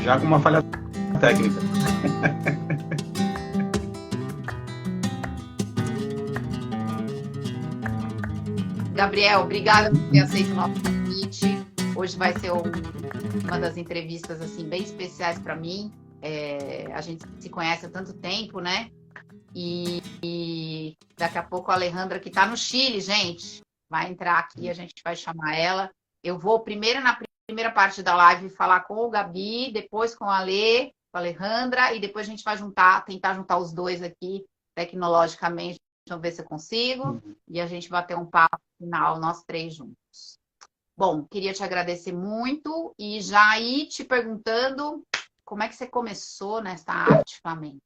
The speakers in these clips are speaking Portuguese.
Já com uma falha técnica. Gabriel, obrigada por ter aceito o nosso convite. Hoje vai ser uma das entrevistas assim bem especiais para mim. A gente se conhece há tanto tempo, né? E daqui a pouco a Alejandra, que está no Chile, gente, vai entrar aqui, a gente vai chamar ela. Eu vou primeiro na primeira parte da live falar com o Gabi, depois com a Ale, com a Alejandra, e depois a gente vai tentar juntar os dois aqui tecnologicamente. Vamos ver se eu consigo. E a gente bater um papo final, nós três juntos. Bom, queria te agradecer muito e já ir te perguntando como é que você começou nessa arte flamenca.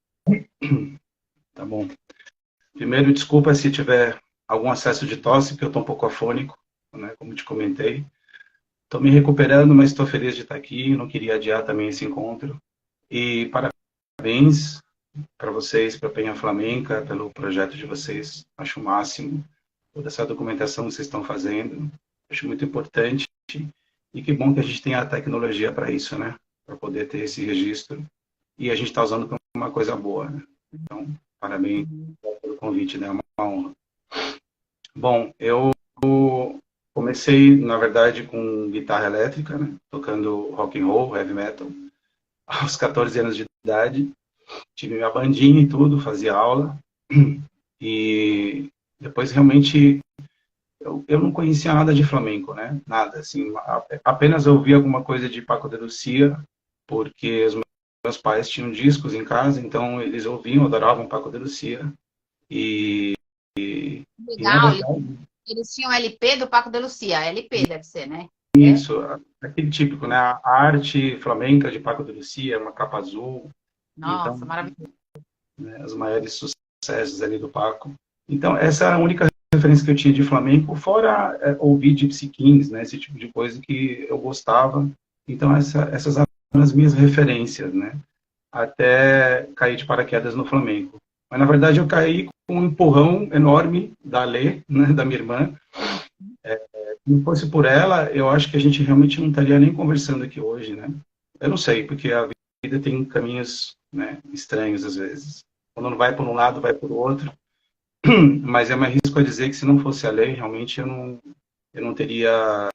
Tá bom. Primeiro, desculpa se tiver algum acesso de tosse, porque eu estou um pouco afônico, né, como te comentei. Estou me recuperando, mas estou feliz de estar aqui. Não queria adiar também esse encontro. E parabéns para vocês, para a Penha Flamenca, pelo projeto de vocês. Acho o máximo. Toda essa documentação que vocês estão fazendo. Acho muito importante. E que bom que a gente tem a tecnologia para isso, né? Para poder ter esse registro. E a gente está usando para uma coisa boa, né? Então, parabéns pelo convite, né? É uma honra. Bom, eu comecei, na verdade, com guitarra elétrica, né? Tocando rock and roll, heavy metal, aos 14 anos de idade. Tive minha bandinha e tudo, fazia aula. E depois, realmente, eu não conhecia nada de flamenco, né? Nada, assim. Apenas eu ouvia alguma coisa de Paco de Lucía, porque os meus pais tinham discos em casa, então eles ouviam, adoravam Paco de Lucía. Legal, eles tinham LP do Paco de Lucía, LP deve ser, né? Isso, aquele típico, né? A arte flamenca de Paco de Lucía, uma capa azul. Nossa, então, maravilhoso. Né, os maiores sucessos ali do Paco. Então, essa é a única referência que eu tinha de flamenco, fora ouvir Gypsy Kings, né? Esse tipo de coisa que eu gostava. Então, essas eram as minhas referências, né? Até cair de paraquedas no flamenco. Mas, na verdade, eu caí com um empurrão enorme da Lê, né, da minha irmã. Se não fosse por ela, eu acho que a gente realmente não estaria nem conversando aqui hoje, né? Eu não sei, porque a vida tem caminhos, né, estranhos às vezes. Quando não vai por um lado, vai por outro. Mas eu me arrisco a dizer que se não fosse a Lei, realmente eu não teria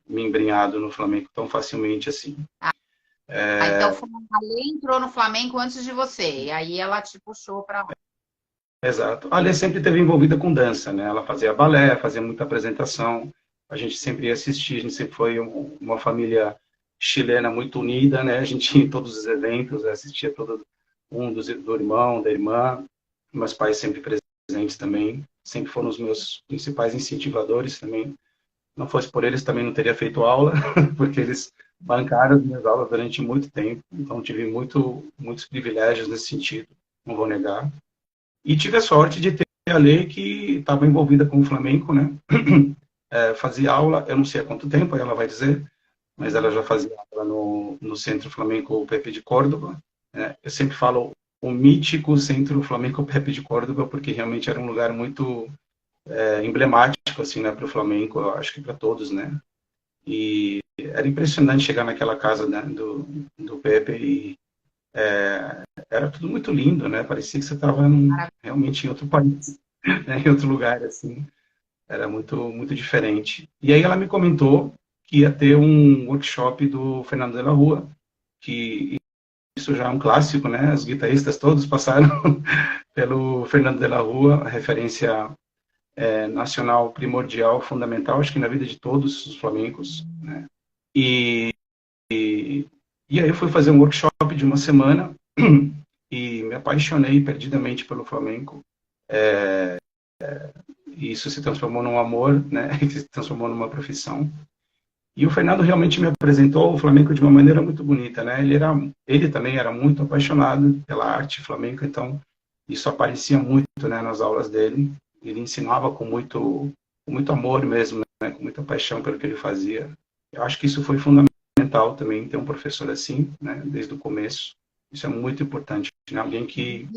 me embrenhado no Flamengo tão facilmente assim. Então a Lê entrou no Flamengo antes de você, e aí ela te puxou para lá. Exato. A Lê sempre esteve envolvida com dança, né? Ela fazia balé, fazia muita apresentação, a gente sempre ia assistir, a gente sempre foi uma família chilena muito unida, né? A gente ia em todos os eventos, assistia todo do irmão, da irmã, meus pais sempre presentes também, sempre foram os meus principais incentivadores também. Não fosse por eles, também não teria feito aula, porque eles bancaram as minhas aulas durante muito tempo, então tive muitos privilégios nesse sentido, não vou negar. E tive a sorte de ter a Lei que estava envolvida com o Flamengo, né? Fazia aula, eu não sei há quanto tempo, ela vai dizer, mas ela já fazia aula no Centro Flamenco Pepe de Córdoba. Eu sempre falo o mítico Centro Flamenco Pepe de Córdoba, porque realmente era um lugar muito emblemático assim, né, para o Flamengo, eu acho que para todos, né? E era impressionante chegar naquela casa, né, do Pepe e era tudo muito lindo, né? Parecia que você estava realmente em outro país, né, em outro lugar, assim. Era muito diferente. E aí ela me comentou que ia ter um workshop do Fernando de la Rua, que isso já é um clássico, né? Os guitarristas todos passaram pelo Fernando de la Rua, a referência nacional primordial, fundamental, acho que na vida de todos os flamencos, né? E aí eu fui fazer um workshop de uma semana e me apaixonei perdidamente pelo flamenco. E isso se transformou num amor, né? Se transformou numa profissão. E o Fernando realmente me apresentou o flamenco de uma maneira muito bonita, né? Ele também era muito apaixonado pela arte flamenca, então isso aparecia muito, né, nas aulas dele. Ele ensinava com muito amor mesmo, né? Com muita paixão pelo que ele fazia. Eu acho que isso foi fundamental fundamental também ter um professor assim, né, desde o começo. Isso é muito importante, né? Alguém que...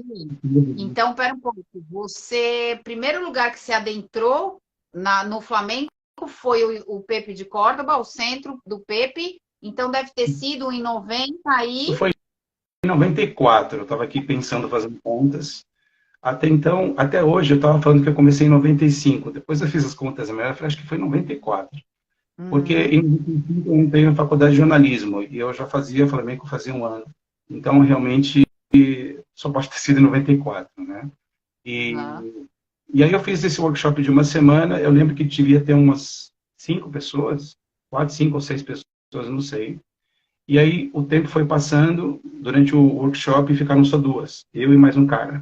Então, pera um pouco. Você, primeiro lugar que se adentrou no Flamengo foi o Pepe de Córdoba, o centro do Pepe. Então, deve ter sido em 90 Isso aí. foi em 94, eu estava aqui pensando, fazendo contas. Até então, até hoje, eu estava falando que eu comecei em 95. Depois eu fiz as contas, mas eu falei, acho que foi em 94. Porque em 95 eu entrei na faculdade de jornalismo e eu já fazia Flamengo fazia um ano. Então, realmente, só pode ter sido em 94, né? E aí eu fiz esse workshop de uma semana. Eu lembro que devia ter umas 5 pessoas, 4, 5 ou 6 pessoas, não sei. E aí o tempo foi passando, durante o workshop ficaram só 2, eu e mais um cara.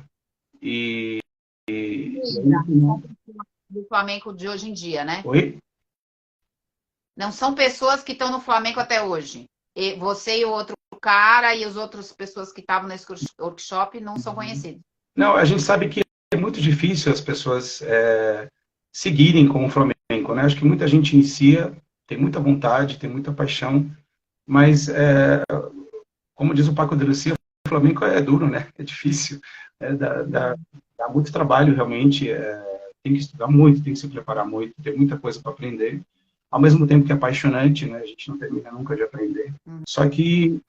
E Do Flamengo de hoje em dia, né? Oi? Não são pessoas que estão no Flamengo até hoje. Você e o outro cara e as outras pessoas que estavam nesse workshop não são conhecidos. Não, a gente sabe que é muito difícil as pessoas seguirem com o Flamengo, né? Acho que muita gente inicia, tem muita vontade, tem muita paixão, mas, como diz o Paco de Lucia, o Flamengo é duro, né? É difícil, dá muito trabalho, realmente, tem que estudar muito, tem que se preparar muito, tem muita coisa para aprender, ao mesmo tempo que é apaixonante, né? A gente não termina nunca de aprender. Só que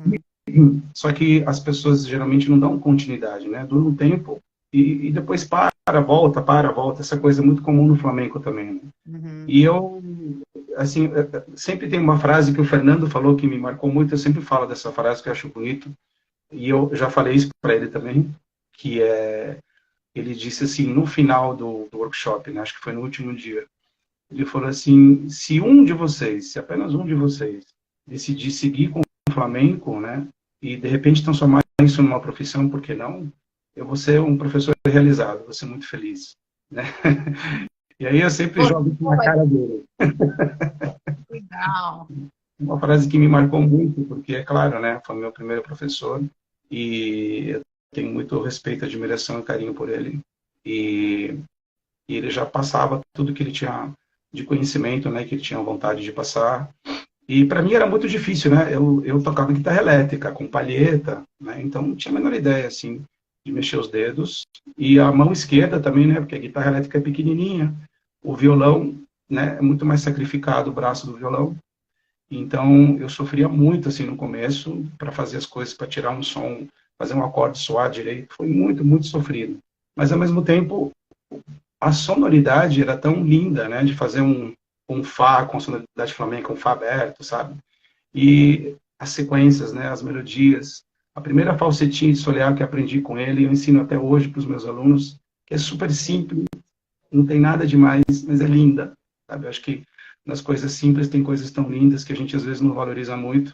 as pessoas geralmente não dão continuidade, né? Dura um tempo e depois volta, essa coisa é muito comum no Flamengo também, né? E eu, assim, sempre tem uma frase que o Fernando falou que me marcou muito, eu sempre falo dessa frase que eu acho bonito, e eu já falei isso para ele também, que ele disse assim, no final do workshop, né, acho que foi no último dia, ele falou assim, se apenas um de vocês, decidir seguir com o Flamengo, né, e de repente transformar isso numa profissão, por que não? Eu vou ser um professor realizado, vou ser muito feliz, né? E aí eu sempre jogo isso na cara dele. Legal. Uma frase que me marcou muito, porque, é claro, né, foi meu primeiro professor, e eu tenho muito respeito, admiração e carinho por ele. E ele já passava tudo que ele tinha de conhecimento, né, que ele tinha vontade de passar. E para mim era muito difícil, né? Eu tocava guitarra elétrica, com palheta, né? Então não tinha a menor ideia, assim, de mexer os dedos. E a mão esquerda também, né? Porque a guitarra elétrica é pequenininha. O violão, né? É muito mais sacrificado o braço do violão. Então eu sofria muito, assim, no começo, para fazer as coisas, para tirar um som, fazer um acorde soar direito. Foi muito, muito sofrido. Mas ao mesmo tempo, a sonoridade era tão linda, né? De fazer um Fá com sonoridade flamenca, um Fá aberto, sabe? E as sequências, né? As melodias. A primeira falsetinha de solear que aprendi com ele, eu ensino até hoje para os meus alunos, que é super simples, não tem nada demais, mas é linda, sabe? Eu acho que nas coisas simples tem coisas tão lindas que a gente às vezes não valoriza muito.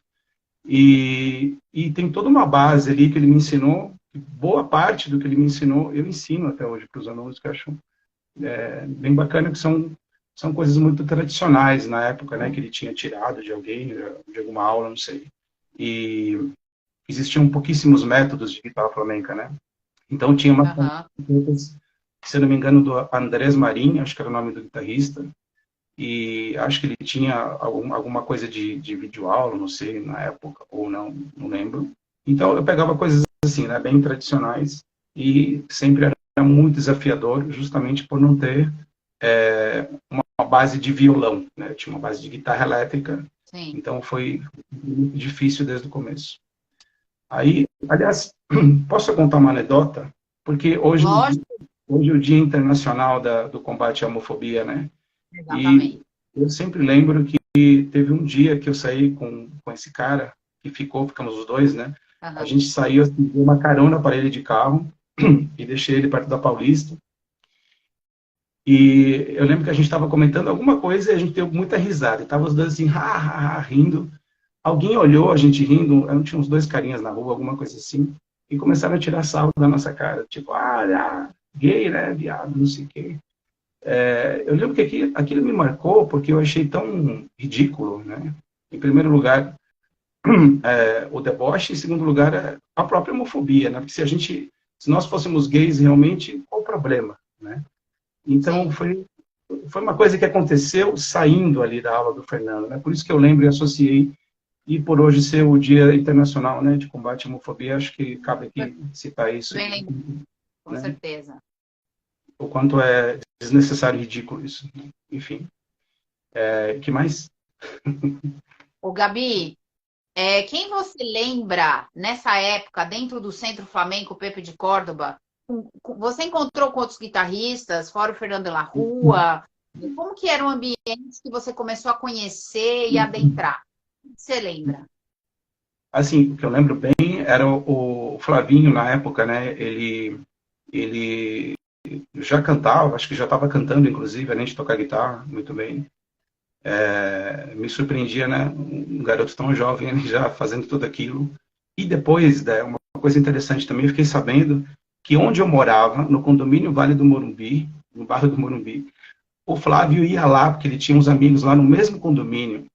E tem toda uma base ali que ele me ensinou, boa parte do que ele me ensinou, eu ensino até hoje para os alunos, que eu acho bem bacana, que são coisas muito tradicionais na época, né, que ele tinha tirado de alguém, de alguma aula, não sei. E existiam pouquíssimos métodos de guitarra flamenca, né? Então tinha uma, se eu não me engano, do Andrés Marinho, acho que era o nome do guitarrista, e acho que ele tinha alguma coisa de videoaula, não sei, na época, ou não lembro. Então eu pegava coisas assim, né, bem tradicionais, e sempre era muito desafiador, justamente por não ter uma base de violão, né? Eu tinha uma base de guitarra elétrica, sim. Então foi muito difícil desde o começo. Aí, aliás, posso contar uma anedota? Porque hoje é o Dia Internacional do Combate à Homofobia, né? Exatamente. E eu sempre lembro que teve um dia que eu saí com esse cara, que ficamos os dois, né? Uhum. A gente saiu, assim, deu uma carona para ele de carro, e deixei ele perto da Paulista. E eu lembro que a gente estava comentando alguma coisa e a gente deu muita risada. E estavam os dois assim, rindo. Alguém olhou a gente rindo, tinha uns 2 carinhas na rua, alguma coisa assim, e começaram a tirar sarro da nossa cara. Tipo, gay, né, viado, não sei o quê. Eu lembro que aquilo me marcou porque eu achei tão ridículo, né? Em primeiro lugar, o deboche, em segundo lugar, a própria homofobia, né? Porque se nós fôssemos gays realmente, qual o problema, né? Então, foi uma coisa que aconteceu saindo ali da aula do Fernando, né? Por isso que eu lembro e associei E por hoje ser o Dia Internacional, né, de combate à homofobia, acho que cabe aqui citar isso, Bem lembrado, com né? certeza. O quanto é desnecessário e ridículo isso, né? Enfim. Que mais? Ô, Gabi, quem você lembra nessa época, dentro do Centro Flamenco Pepe de Córdoba, você encontrou com outros guitarristas, fora o Fernando de la Rua? Como que era o ambiente que você começou a conhecer e adentrar? O que você lembra? Assim, o que eu lembro bem era o Flavinho, na época, né? Ele já cantava, acho que já estava cantando, inclusive, além de tocar guitarra, muito bem. Me surpreendia, né? Um garoto tão jovem, ele já fazendo tudo aquilo. E depois, né, uma coisa interessante também, eu fiquei sabendo que onde eu morava, no condomínio Vale do Morumbi, no bairro do Morumbi, o Flávio ia lá, porque ele tinha uns amigos lá no mesmo condomínio.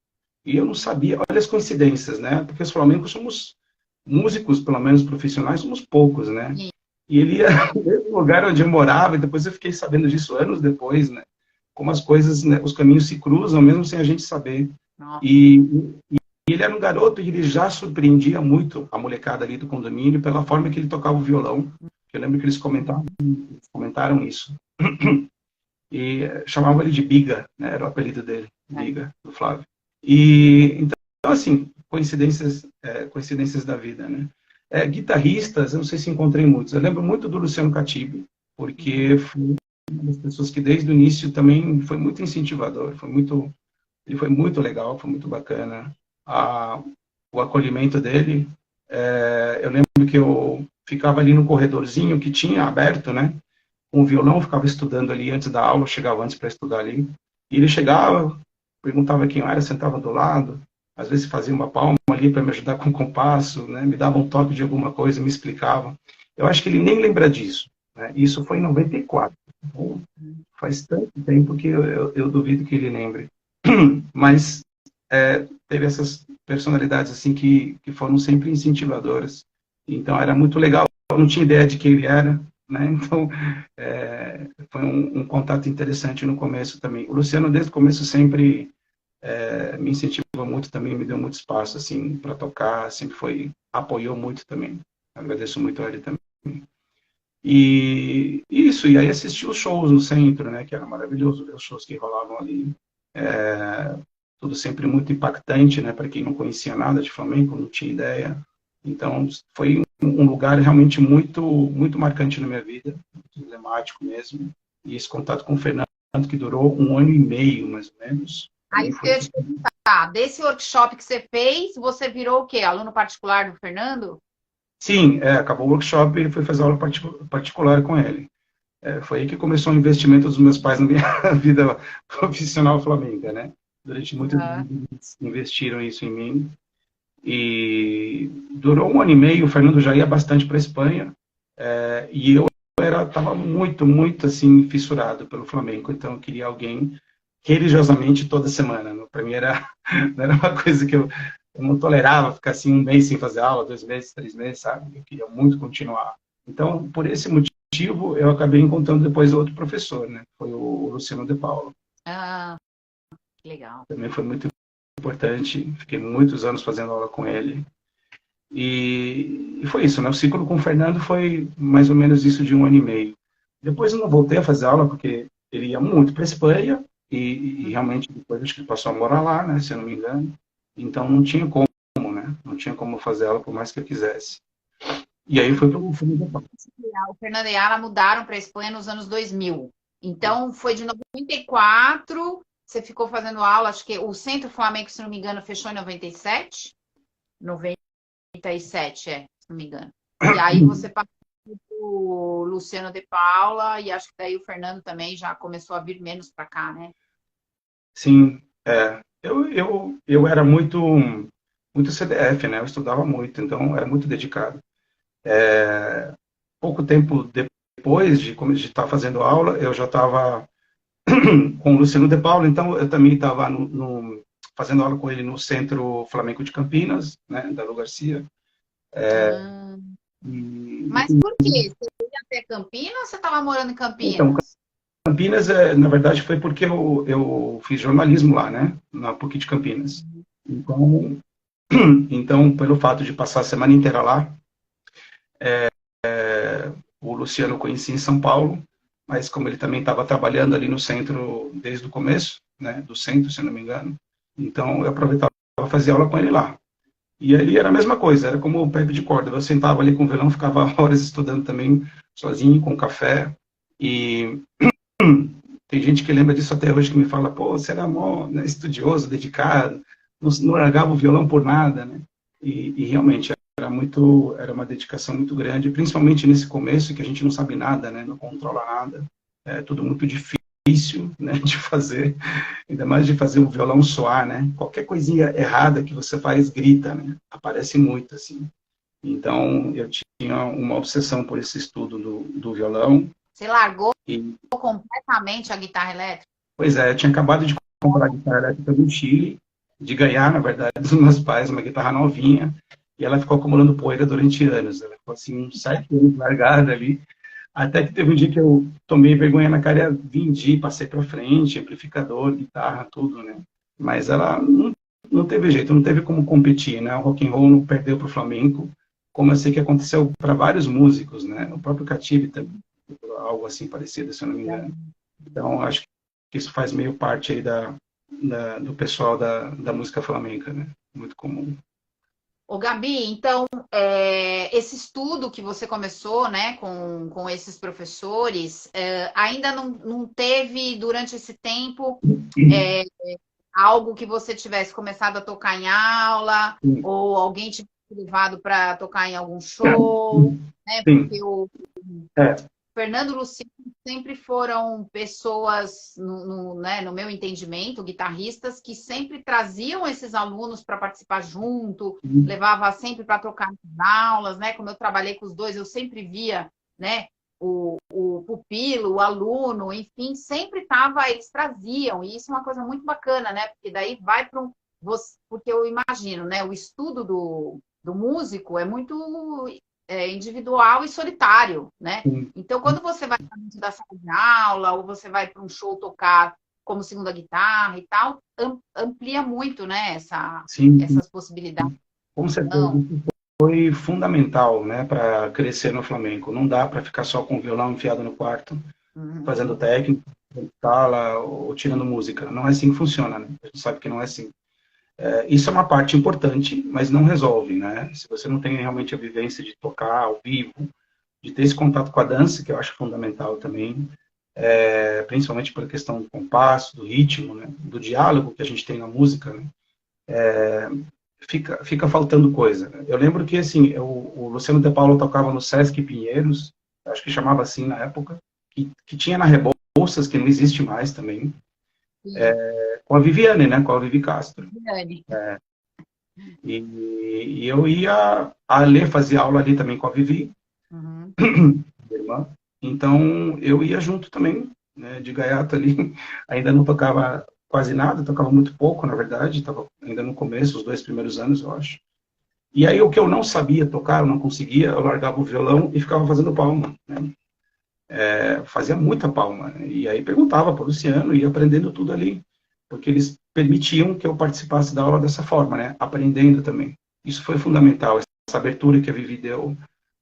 E eu não sabia, olha as coincidências, né? Porque os flamencos somos músicos, pelo menos profissionais, somos poucos, né? Sim. E ele ia no mesmo lugar onde eu morava, e depois eu fiquei sabendo disso anos depois, né? Como as coisas, né, os caminhos se cruzam, mesmo sem a gente saber. Nossa. E ele era um garoto e ele já surpreendia muito a molecada ali do condomínio pela forma que ele tocava o violão. Eu lembro que eles comentaram isso. E chamavam ele de Biga, né? Era o apelido dele, Biga, do Flávio. E então, assim, coincidências da vida, né? Guitarristas, eu não sei se encontrei muitos. Eu lembro muito do Luciano Catibe, porque foi uma das pessoas que desde o início também foi muito incentivador, ele foi muito legal, foi muito bacana. O acolhimento dele, eu lembro que eu ficava ali no corredorzinho que tinha aberto, né? Com o violão, ficava estudando ali antes da aula, chegava antes para estudar ali. E ele chegava, perguntava quem eu era, sentava do lado, às vezes fazia uma palma ali para me ajudar com o compasso, né? Me dava um toque de alguma coisa, me explicava. Eu acho que ele nem lembra disso, né? Isso foi em 94. Então, faz tanto tempo que eu duvido que ele lembre. Mas teve essas personalidades assim que foram sempre incentivadoras. Então era muito legal. Eu não tinha ideia de quem ele era, né? Então foi um contato interessante no começo também. O Luciano desde o começo sempre me incentivou muito também, me deu muito espaço assim para tocar, sempre apoiou muito também. Agradeço muito a ele também. E isso, e aí assisti os shows no centro, né, que era maravilhoso ver os shows que rolavam ali. Tudo sempre muito impactante, né, para quem não conhecia nada de Flamengo, não tinha ideia. Então, foi um lugar realmente muito marcante na minha vida, muito emblemático mesmo. E esse contato com o Fernando, que durou 1 ano e meio, mais ou menos. Aí eu ia te perguntar, desse workshop que você fez, você virou o quê? Aluno particular do Fernando? Sim, acabou o workshop e fui fazer aula particular com ele. Foi aí que começou o investimento dos meus pais na minha vida profissional flamenga, né? Durante muitos anos eles investiram isso em mim. E durou 1 ano e meio, o Fernando já ia bastante para a Espanha, e eu estava muito assim, fissurado pelo Flamengo, então eu queria alguém religiosamente toda semana. Para mim não era uma coisa que eu não tolerava ficar assim 1 mês sem fazer aula, 2 meses, 3 meses, sabe? Eu queria muito continuar. Então, por esse motivo, eu acabei encontrando depois outro professor, né? Foi o Luciano de Paula. Ah, que legal. Também foi muito importante, fiquei muitos anos fazendo aula com ele. E foi isso, né? O ciclo com o Fernando foi mais ou menos isso de 1 ano e meio. Depois eu não voltei a fazer aula, porque ele ia muito para a Espanha, e realmente depois acho que ele passou a morar lá, né? Se eu não me engano. Então não tinha como, né? Não tinha como fazer aula por mais que eu quisesse. E aí foi para o O Fernando e a Ara mudaram para a Espanha nos anos 2000. Então, foi de 94, você ficou fazendo aula, acho que o Centro Flamengo, se não me engano, fechou em 97? 97, se não me engano. E aí você passou o Luciano de Paula, e acho que daí o Fernando também já começou a vir menos para cá, né? Sim, eu era muito CDF, né? Eu estudava muito, então era muito dedicado. Pouco tempo depois de estar fazendo aula, eu já estava com o Luciano de Paula, então eu também estava fazendo aula com ele no Centro Flamengo de Campinas, né, da Lu Garcia. Mas por quê? Você ia até Campinas ou você estava morando em Campinas? Então, Campinas, na verdade, foi porque eu fiz jornalismo lá, né, na PUC de Campinas. Então, Então, pelo fato de passar a semana inteira lá, o Luciano eu conheci em São Paulo, mas como ele também estava trabalhando ali no centro desde o começo, né, do centro, se eu não me engano, então eu aproveitava para fazer aula com ele lá. E ali era a mesma coisa, era como o Pepe de corda, eu sentava ali com o violão, ficava horas estudando também, sozinho, com café, e tem gente que lembra disso até hoje, que me fala, pô, você era mó, né, estudioso, dedicado, não largava o violão por nada, né? E realmente era uma dedicação muito grande, principalmente nesse começo, que a gente não sabe nada, né? Não controla nada, é tudo muito difícil, né, de fazer, ainda mais de fazer o violão soar, né? Qualquer coisinha errada que você faz, grita, né? Aparece muito, assim. Então, eu tinha uma obsessão por esse estudo do violão. Você largou E, completamente a guitarra elétrica? pois é, eu tinha acabado de comprar a guitarra elétrica do Chile, de ganhar, na verdade, dos meus pais, uma guitarra novinha, e ela ficou acumulando poeira durante anos. Ela ficou assim, uns 7 anos largada ali, até que teve um dia que eu tomei vergonha na cara, vendi, passei para frente, amplificador, guitarra, tudo, né? Mas ela não teve jeito, não teve como competir, né? O rock and roll não perdeu para o flamenco, como eu sei que aconteceu para vários músicos, né? O próprio Cative também, algo assim parecido, se eu não me engano. Então, acho que isso faz meio parte aí do pessoal da música flamenca, né? Muito comum. Ô, Gabi, então, esse estudo que você começou, né, com esses professores, ainda não teve, durante esse tempo, algo que você tivesse começado a tocar em aula, ou alguém tivesse levado para tocar em algum show, né? Sim. Porque o Fernando Luciano sempre foram pessoas, né, no meu entendimento, guitarristas, que sempre traziam esses alunos para participar junto, levava sempre para tocar nas aulas, né? Como eu trabalhei com os dois, eu sempre via, né, o pupilo, o aluno, enfim, sempre estava, eles traziam, e isso é uma coisa muito bacana, né? Porque daí vai para porque eu imagino, né, o estudo do músico é muito individual e solitário, né? Então, quando você vai para dentro da sala de aula, ou você vai para um show tocar como segunda guitarra e tal, amplia muito, né, essas possibilidades. Com certeza, isso foi fundamental, né, para crescer no flamenco. Não dá para ficar só com o violão enfiado no quarto, fazendo técnica, sala ou tirando música. Não é assim que funciona, né? A gente sabe que não é assim. Isso é uma parte importante, mas não resolve, né? Se você não tem realmente a vivência de tocar ao vivo, de ter esse contato com a dança, que eu acho fundamental também, principalmente pela questão do compasso, do ritmo, né? Do diálogo que a gente tem na música, né? Fica faltando coisa. Eu lembro que, assim, o Luciano de Paula tocava no Sesc Pinheiros, acho que chamava assim na época, que tinha na Rebouças, que não existe mais também, com a Viviane, né? Com a Vivi Castro. E eu ia, a Lê fazia aula ali também com a Vivi, irmã. Então, eu ia junto também, né, de gaiato ali. Ainda não tocava quase nada, tocava muito pouco, na verdade. Estava ainda no começo, os 2 primeiros anos, eu acho. E aí, o que eu não sabia tocar, eu não conseguia, eu largava o violão e ficava fazendo palma, né? Fazia muita palma. Né? E aí perguntava para o Luciano, ia aprendendo tudo ali. Porque eles permitiam que eu participasse da aula dessa forma, né? Aprendendo também. Isso foi fundamental, essa abertura que a Vivi deu,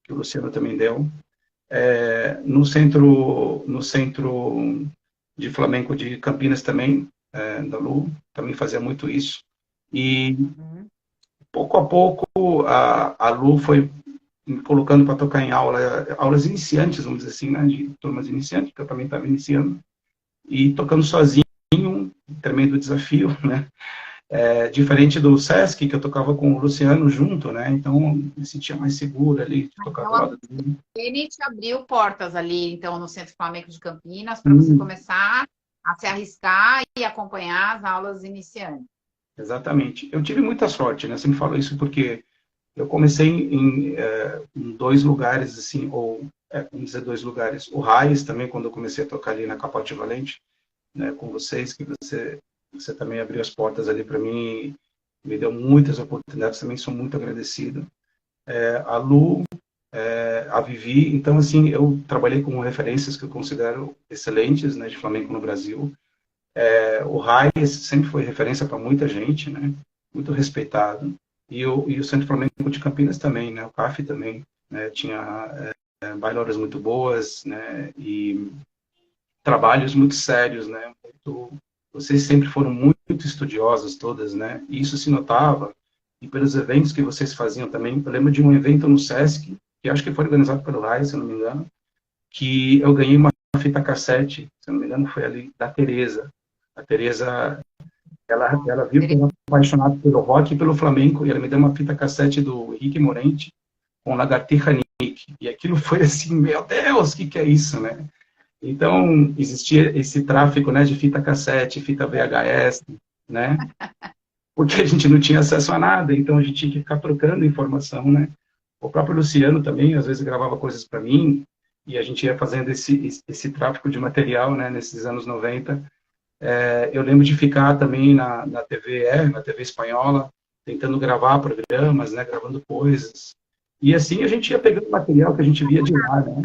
que o Luciano também deu. No centro de flamenco de Campinas também, da Lu, também fazia muito isso. E pouco a pouco a Lu foi me colocando para tocar em aulas iniciantes, vamos dizer assim, né? De turmas iniciantes, que eu também estava iniciando, e tocando sozinho, tremendo desafio, né? Diferente do Sesc, que eu tocava com o Luciano junto, né? Então, me sentia mais seguro ali, de tocar do lado dele. Ele te abriu portas ali, então, no Centro Flamenco de Campinas, para você começar a se arriscar e acompanhar as aulas iniciantes. Exatamente. Eu tive muita sorte, né? Você me falou isso porque eu comecei em 2 lugares, assim, vamos dizer 2 lugares. O Raiz também, quando eu comecei a tocar ali na Capote Valente, né, com vocês, que você também abriu as portas ali para mim, me deu muitas oportunidades, também sou muito agradecido. A Lu, a Vivi, então, assim, eu trabalhei com referências que eu considero excelentes, né, de flamenco no Brasil. O Raiz sempre foi referência para muita gente, né, muito respeitado. e o Centro Flamenco de Campinas também, né? O CAF também, né? Tinha bailadoras muito boas, né? E trabalhos muito sérios, né? Vocês sempre foram muito estudiosas todas, né? E isso se notava, e pelos eventos que vocês faziam também. Eu lembro de um evento no Sesc, que acho que foi organizado pelo RAI, se eu não me engano, que eu ganhei uma fita cassete, se eu não me engano, foi ali da Tereza. A Tereza, ela viu que eu era apaixonado pelo rock e pelo flamenco, e ela me deu uma fita cassete do Henrique Morente com Lagartixa Nick. E aquilo foi assim, meu Deus, o que é isso, né? Então, existia esse tráfico, né, de fita cassete, fita VHS, né? Porque a gente não tinha acesso a nada, então a gente tinha que ficar trocando informação, né? O próprio Luciano também, às vezes, gravava coisas para mim, e a gente ia fazendo esse tráfico de material, né, nesses anos 90. Eu lembro de ficar também na na TV espanhola, tentando gravar programas, né, gravando coisas. E assim a gente ia pegando material que a gente via de lá, né?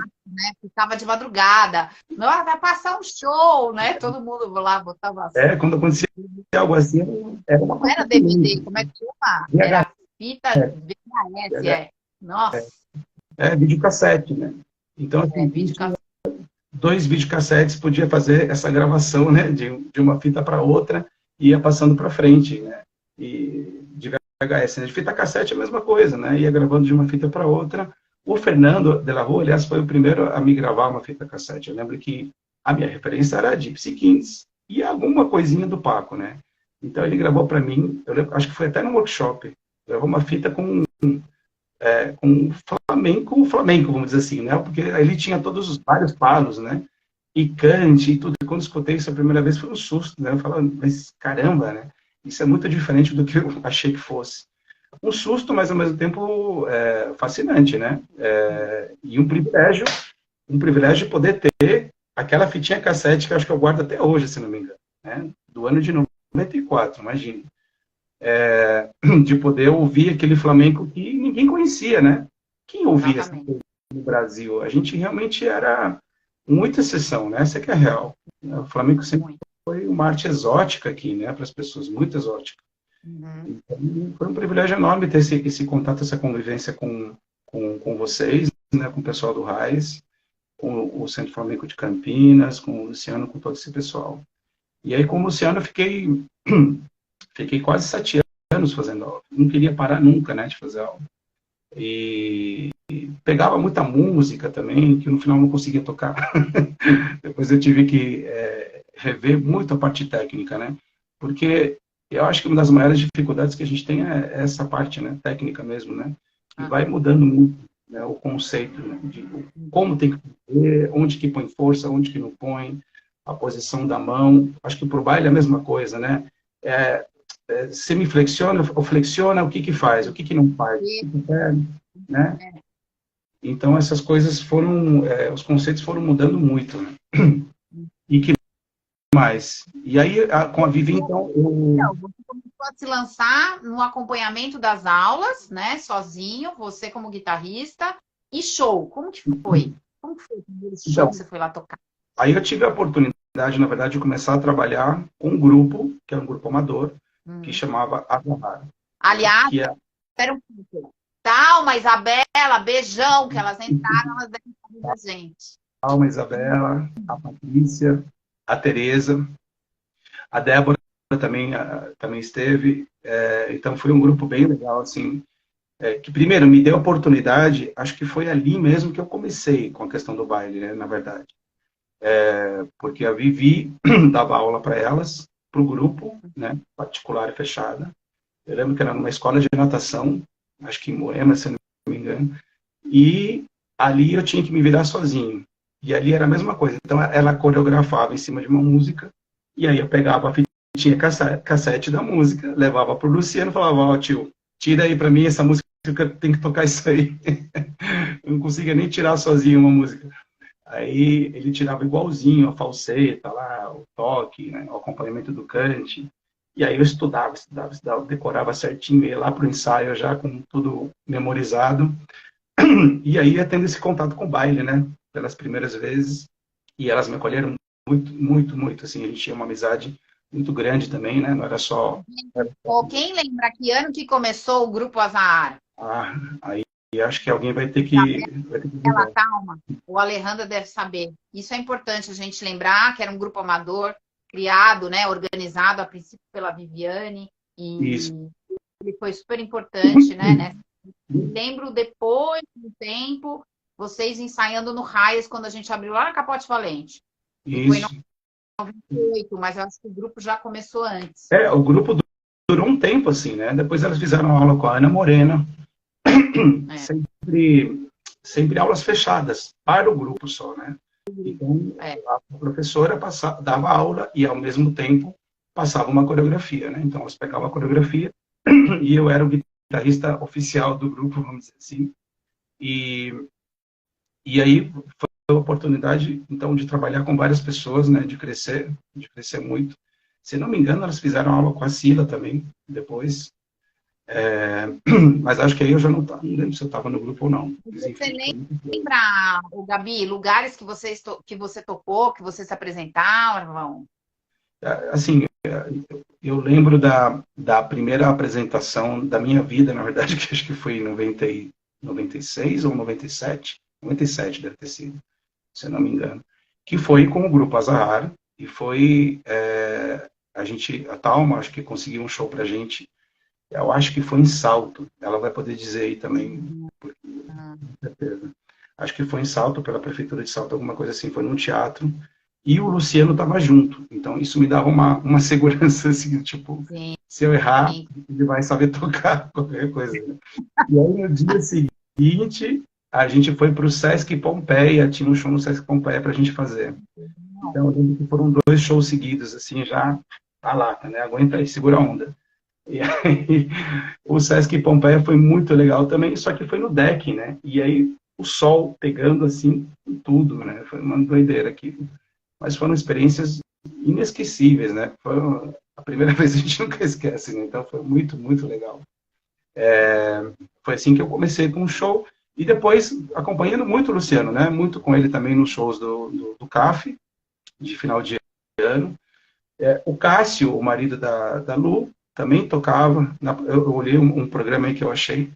Ficava de madrugada. Não, vai passar um show, né? Todo mundo lá botava assim. Quando acontecia algo assim, era uma Não coisa era DVD, como é que chama? Era fita VHS, Nossa. Videocassete, né? Então, assim, Videocassete. 2 videocassetes podia fazer essa gravação, né? De uma fita para outra e ia passando para frente, né? E de VHS, né? De fita cassete é a mesma coisa, né? Ia gravando de uma fita para outra. O Fernando de la Rua, aliás, foi o primeiro a me gravar uma fita cassete. Eu lembro que a minha referência era a Gypsy Kings e alguma coisinha do Paco, né? Então ele gravou para mim, eu lembro, acho que foi até no workshop, gravou uma fita com flamenco, vamos dizer assim, né? Porque ele tinha todos os vários palos, né? E cante e tudo. E quando escutei isso a primeira vez foi um susto, né? Eu falava, mas caramba, né? Isso é muito diferente do que eu achei que fosse. Um susto, mas ao mesmo tempo fascinante, né? E um privilégio poder ter aquela fitinha cassete que eu acho que eu guardo até hoje, se não me engano, né? Do ano de 94, imagina. De poder ouvir aquele flamenco que ninguém conhecia, né? Quem ouvia essa coisa no Brasil? A gente realmente era muita exceção, né? Essa que é a real. O Flamengo sempre foi uma arte exótica aqui, né? Para as pessoas, muito exótica. Então, foi um privilégio enorme ter esse contato, essa convivência com vocês, né? Com o pessoal do RAIS, com o Centro Flamenco de Campinas, com o Luciano, com todo esse pessoal. E aí, com o Luciano, eu fiquei quase 7 anos fazendo aula. Não queria parar nunca, né, de fazer aula. E pegava muita música também, que no final não conseguia tocar. Depois eu tive que rever muito a parte técnica, né? Porque eu acho que uma das maiores dificuldades que a gente tem é essa parte, né, técnica mesmo, né? E vai mudando muito, né, o conceito, né, de como tem que fazer, onde que põe força, onde que não põe, a posição da mão. Acho que pro baile é a mesma coisa, né? Semiflexiona ou flexiona, o que faz, o que não faz, né? Então essas coisas foram, os conceitos foram mudando muito, né? E que mais? E aí com a Vivi, então, você começou a se lançar no acompanhamento das aulas, né? Sozinho, você como guitarrista e show. Como que foi? Como que foi o primeiro show que você foi lá tocar? Aí eu tive a oportunidade, na verdade, de começar a trabalhar com um grupo, que era um grupo amador, que chamava Aguilar. Aliás, espera um pouco. Talma, Isabela, beijão, que elas entraram, elas devem saber da gente. Talma, Isabela, a Patrícia, a Tereza, a Débora também esteve. Então foi um grupo bem legal, assim, que primeiro me deu a oportunidade, acho que foi ali mesmo que eu comecei com a questão do baile, né, na verdade. Porque a Vivi dava aula para elas, para o grupo, né, particular e fechada. Eu lembro que era numa escola de natação, acho que em Moema, se não me engano, e ali eu tinha que me virar sozinho. E ali era a mesma coisa. Então ela coreografava em cima de uma música, e aí eu pegava a fitinha cassete da música, levava para o Luciano e falava, ó, tio, tira aí para mim essa música, tem que tocar isso aí. Eu não conseguia nem tirar sozinho uma música. Aí ele tirava igualzinho a falseta, lá, o toque, né, o acompanhamento do cante. E aí eu estudava, decorava certinho, ia lá para o ensaio já com tudo memorizado. E aí ia tendo esse contato com o baile, né, pelas primeiras vezes. E elas me acolheram muito, muito, muito, assim, a gente tinha uma amizade muito grande também, né? Não era só... Quem lembra que ano que começou o Grupo Azahar? Ah, aí acho que alguém vai ter que Ela lembrar. calma, o Alejandro deve saber. Isso é importante a gente lembrar que era um grupo amador, criado, né, organizado a princípio pela Viviane, Isso. e ele foi super importante, né? Lembro depois do tempo, vocês ensaiando no Raias, quando a gente abriu lá na Capote Valente. E foi em Isso. 98, mas eu acho que o grupo já começou antes. O grupo durou um tempo, assim, né? Depois elas fizeram aula com a Ana Morena, É, sempre aulas fechadas, para o grupo só, né? Então, é. a professora dava aula e, ao mesmo tempo, passava uma coreografia, né? Então, elas pegavam a coreografia e eu era o guitarrista oficial do grupo, vamos dizer assim. E, e aí foi a oportunidade, então, de trabalhar com várias pessoas, né? De crescer muito. Se não me engano, elas fizeram aula com a Sila também, depois. Mas acho que aí eu já não lembro se eu estava no grupo ou não. Mas, Você enfim, lembra, o Gabi, lugares que que você tocou, que vocês se apresentavam? assim, eu lembro da primeira apresentação da minha vida, na verdade, que acho que foi em 96 ou 97. 97 deve ter sido, se eu não me engano. Que foi com o grupo Azahar, e foi a Thalma, acho que conseguiu um show pra gente. Eu acho que foi em Salto. Ela vai poder dizer aí também, com certeza. Acho que foi em Salto, pela prefeitura de Salto, alguma coisa assim, foi num teatro. E o Luciano estava junto. Então, isso me dava uma segurança, assim, tipo, Sim, se eu errar, sim. ele vai saber tocar qualquer coisa. Né? E aí, no dia seguinte, a gente foi para o Sesc Pompeia, tinha um show no Sesc Pompeia para a gente fazer. Então, eu lembro que foram 2 shows seguidos, assim, já a lata, né? Aguenta aí, segura a onda. E aí, o Sesc Pompeia foi muito legal também, só que foi no deck, né? E aí, o sol pegando, assim, em tudo, né? Foi uma doideira aqui. Mas foram experiências inesquecíveis, né? Foi a primeira vez a gente nunca esquece, né? Então foi muito, muito legal. Foi assim que eu comecei com o show e depois acompanhando muito o Luciano, né? Muito com ele também nos shows do CAF, de final de ano. O Cássio, o marido da Lu, também tocava. Eu olhei um programa aí que eu achei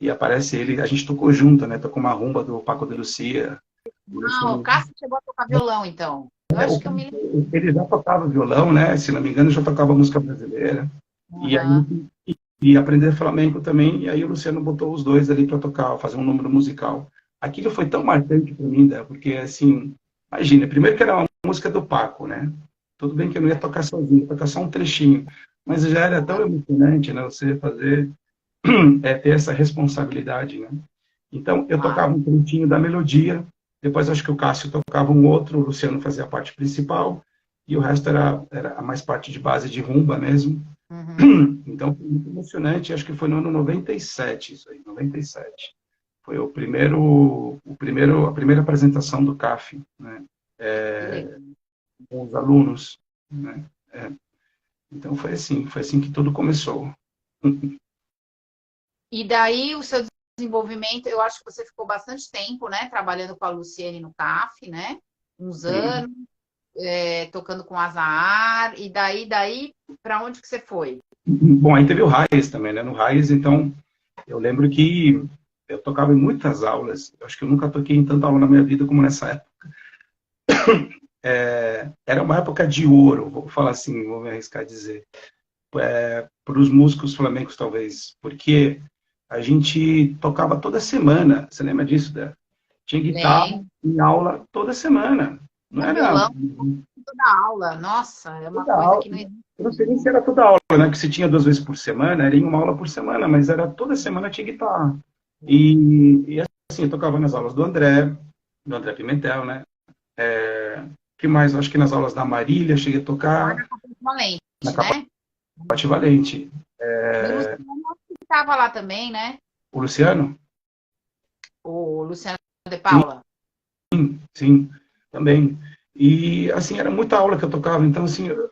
e aparece ele, a gente tocou junto, né? Tocou uma rumba do Paco de Lucia. Não, o Cássio chegou a tocar violão, então. Eu É, acho o- que eu me lembro. ele já tocava violão, né? Se não me engano, já tocava música brasileira. E aí Uhum. e aprender flamenco também. E aí o Luciano botou os dois ali para tocar, fazer um número musical. Aquilo foi tão marcante para mim, né? Porque assim, imagina, primeiro que era uma música do Paco, né? Tudo bem que eu não ia tocar sozinho, ia tocar só um trechinho, mas já era tão emocionante, né? Você fazer ter essa responsabilidade, né? Então, eu Claro. tocava um trechinho da melodia, depois acho que o Cássio tocava um outro, o Luciano fazia a parte principal, e o resto era mais parte de base de rumba mesmo. Uhum. Então, foi muito emocionante, acho que foi no ano 97, isso aí, 97. Foi a primeira apresentação do CAF, né? Que legal. Com os alunos, né? Então, foi assim que tudo começou. E daí o seu desenvolvimento, eu acho que você ficou bastante tempo, né, trabalhando com a Luciene no CAF, né? Uns Sim. anos, tocando com a Azahar, e daí para onde que você foi? Bom, aí teve o Raiz também, né? No Raiz, então, eu lembro que eu tocava em muitas aulas. Eu acho que eu nunca toquei em tanta aula na minha vida como nessa época. Era uma época de ouro, vou falar assim, vou me arriscar a dizer, para os músicos flamencos, talvez, porque a gente tocava toda semana. Você lembra disso, Dé? Tinha guitarra Lembro. em aula toda semana. Não O era violão, toda aula. Nossa, é uma toda coisa aula. que não existe. Eu não sei nem se era toda aula, né? Que se tinha 2 vezes por semana, era em uma aula por semana, mas era toda semana tinha guitarra. E assim, eu tocava nas aulas do André Pimentel, né? Que mais? Eu acho que nas aulas da Marília cheguei a Lá tocar, na Campus Valente, na né? Capote Valente. E o Luciano estava lá também, né? O Luciano? O Luciano de Sim, Paula. sim, também. E, assim, era muita aula que eu tocava, então, assim, eu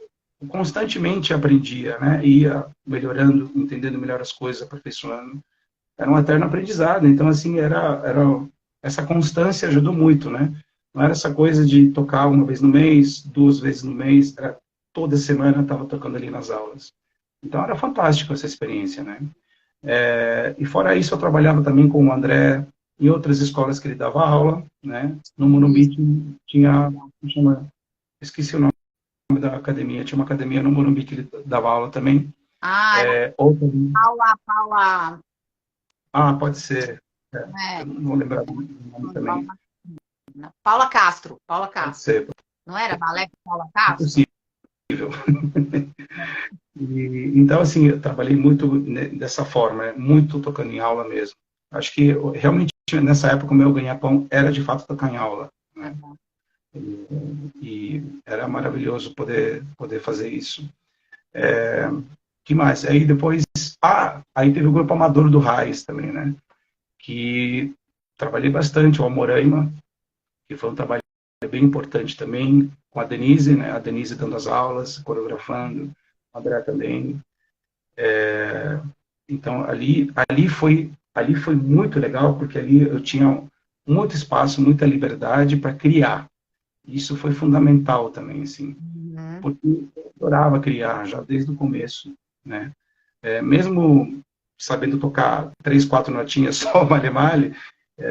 constantemente aprendia, né? Ia melhorando, entendendo melhor as coisas, aperfeiçoando. Era um eterno aprendizado, então, assim, essa constância ajudou muito, né? Não era essa coisa de tocar uma vez no mês, 2 vezes no mês, era toda semana estava tocando ali nas aulas. Então era fantástico essa experiência, né? E fora isso, eu trabalhava também com o André em outras escolas que ele dava aula, né? No Morumbi tinha, esqueci o nome da academia, tinha uma academia no Morumbi que ele dava aula também. Outra... Paula. Pode ser. Eu não vou lembrar do nome também. Paula Castro. Pode ser. Não era balé com Paula Castro? Possível. Então, assim, eu trabalhei muito dessa forma, muito tocando em aula mesmo. Acho que realmente nessa época o meu ganha-pão era de fato tocar em aula, né? E era maravilhoso poder fazer isso. Que mais? Aí depois, aí teve o grupo amador do Raiz também, né? Que trabalhei bastante, o Almoraima, que foi um trabalho bem importante também, com a Denise, né? A Denise dando as aulas, coreografando, o André também. Então, ali foi muito legal, porque ali eu tinha muito espaço, muita liberdade para criar. Isso foi fundamental também, assim, porque eu adorava criar já desde o começo, né? Mesmo sabendo tocar 3, 4 notinhas só, male-male,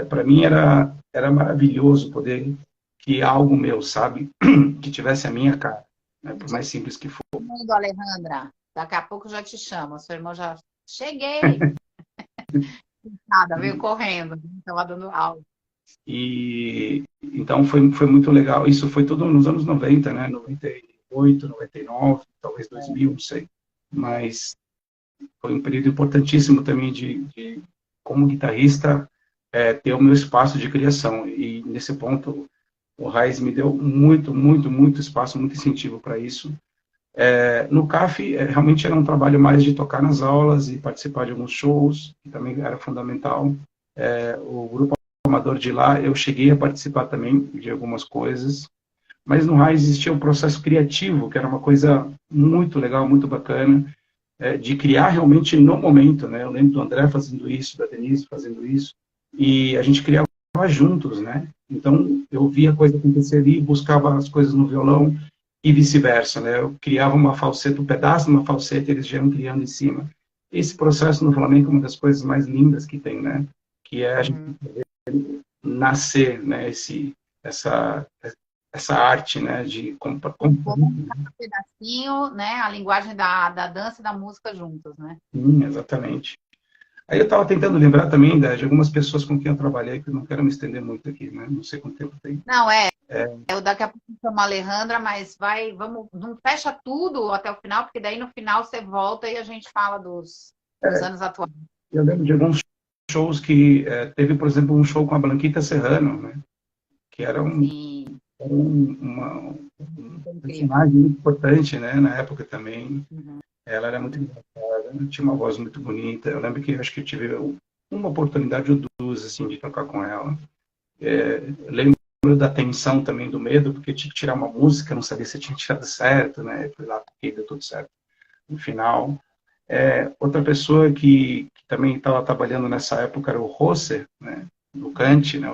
para mim era maravilhoso poder criar algo meu, sabe? Que tivesse a minha cara, né? Por mais simples que for. Alejandra, daqui a pouco eu já te chamo, seu irmão já... Cheguei! Nada, veio correndo, estava dando aula. E então foi muito legal. Isso foi tudo nos anos 90, né? 98, 99, talvez 2000, não sei. Mas foi um período importantíssimo também de como guitarrista, ter o meu espaço de criação. E nesse ponto, o Raiz me deu muito, muito, muito espaço, muito incentivo para isso. No CAF, realmente era um trabalho mais de tocar nas aulas e participar de alguns shows, que também era fundamental. O grupo amador de lá, eu cheguei a participar também de algumas coisas, mas no Raiz existia um processo criativo, que era uma coisa muito legal, muito bacana, de criar realmente no momento, né? Eu lembro do André fazendo isso, da Denise fazendo isso, e a gente criava juntos, né? Então, eu via a coisa acontecer ali, buscava as coisas no violão, e vice-versa, né? Eu criava uma falseta, um pedaço de uma falseta, eles já iam criando em cima. Esse processo no flamenco é uma das coisas mais lindas que tem, né? Que é a gente nascer, né? Essa arte, né? De um pedacinho, né? A linguagem da dança e da música juntos, né? Sim, exatamente. Aí eu estava tentando lembrar também de algumas pessoas com quem eu trabalhei, que eu não quero me estender muito aqui, né? Não sei quanto tempo tem. Não, eu daqui a pouco chamo a Alejandra, mas não fecha tudo até o final, porque daí no final você volta e a gente fala dos anos atuais. Eu lembro de alguns shows que teve, por exemplo, um show com a Blanquita Serrano, né? Que era um personagem muito importante, né? Na época também. Ela era muito engraçada, tinha uma voz muito bonita. Eu lembro que acho que eu tive uma oportunidade ou duas assim, de tocar com ela. Lembro da tensão também, do medo, porque eu tinha que tirar uma música, não sabia se tinha tirado certo, né? Fui lá, porque deu tudo certo no final. Outra pessoa que também estava trabalhando nessa época era o Rosser, né? Do Cante, né?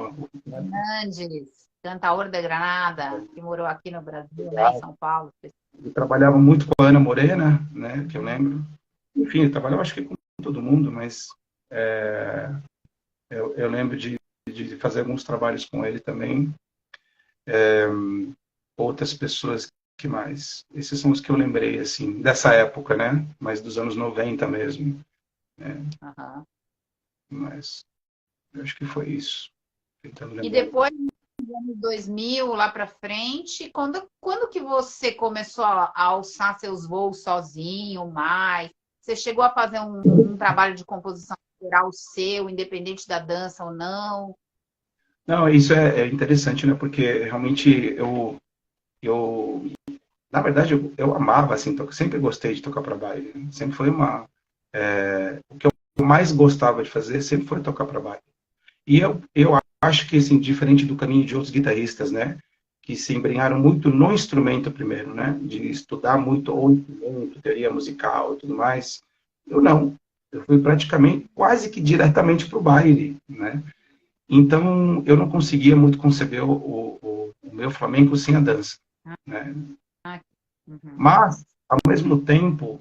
Fernandes, cantaor de Granada, que morou aqui no Brasil, né? Em São Paulo. Eu trabalhava muito com a Ana Morena, né? Que eu lembro. Enfim, eu trabalhava acho que com todo mundo, mas eu lembro de fazer alguns trabalhos com ele também. Outras pessoas que mais? Esses são os que eu lembrei, assim, dessa época, né? Mas dos anos 90 mesmo. Mas eu acho que foi isso. E depois, nos anos 2000, lá para frente, quando que você começou a alçar seus voos sozinho, mais? Você chegou a fazer um trabalho de composição geral seu, independente da dança ou não? Não, isso é interessante, né? Porque realmente na verdade, eu amava, assim, sempre gostei de tocar para baile. Né? Sempre foi o que eu mais gostava de fazer sempre foi tocar para baile. E eu acho que, assim, diferente do caminho de outros guitarristas, né? Que se embrenharam muito no instrumento primeiro, né? De estudar muito o instrumento, teoria musical e tudo mais. Eu não. Eu fui praticamente, quase que diretamente para o baile, né? Então, eu não conseguia muito conceber o meu flamenco sem a dança, né? Uhum. Mas, ao mesmo tempo,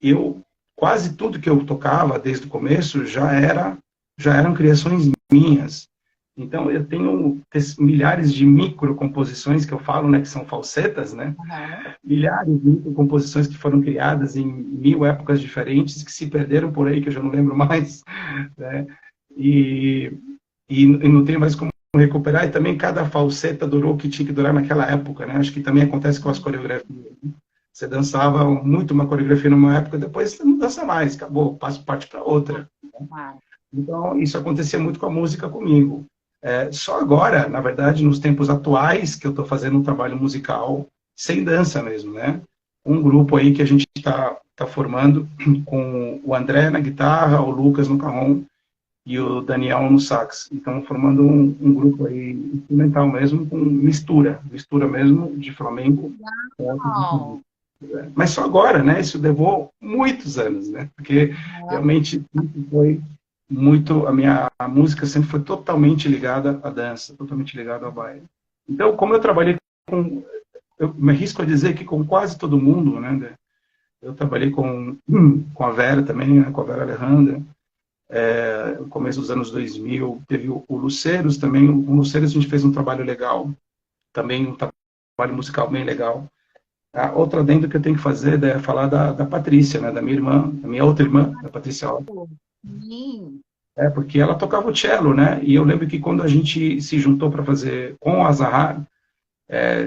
eu quase tudo que eu tocava desde o começo já eram criações minhas. Então eu tenho milhares de micro composições que eu falo, né, que são falsetas, né? Uhum. Milhares de micro composições que foram criadas em 1000 épocas diferentes que se perderam por aí que eu já não lembro mais, né? E, e não tenho mais como recuperar. E também cada falseta durou o que tinha que durar naquela época, né? Acho que também acontece com as coreografias. Você dançava muito uma coreografia numa época, depois você não dança mais, acabou, passa parte para outra. Ah, Então, isso acontecia muito com a música comigo. Só agora, na verdade, nos tempos atuais, que eu estou fazendo um trabalho musical sem dança mesmo, né? Um grupo aí que a gente tá formando com o André na guitarra, o Lucas no cajón e o Daniel no sax. Então, formando um grupo aí instrumental mesmo, com mistura mesmo de flamenco. legal. Mas só agora, né? Isso levou muitos anos, né? Porque Uhum. realmente foi muito a música sempre foi totalmente ligada à dança, totalmente ligada ao baile. Então, como eu trabalhei com, eu me arrisco a dizer que com quase todo mundo, né? Eu trabalhei com a Vera também, né, com a Vera Alejandra, no começo dos anos 2000, teve o Luceiros também, o Luceiros a gente fez um trabalho legal, também um trabalho musical bem legal. A outra adendo que eu tenho que fazer é falar da Patrícia, né, da minha irmã, da minha outra irmã, da Patrícia Alves. Sim. Porque ela tocava o cello, né? E eu lembro que quando a gente se juntou para fazer com a Zahar,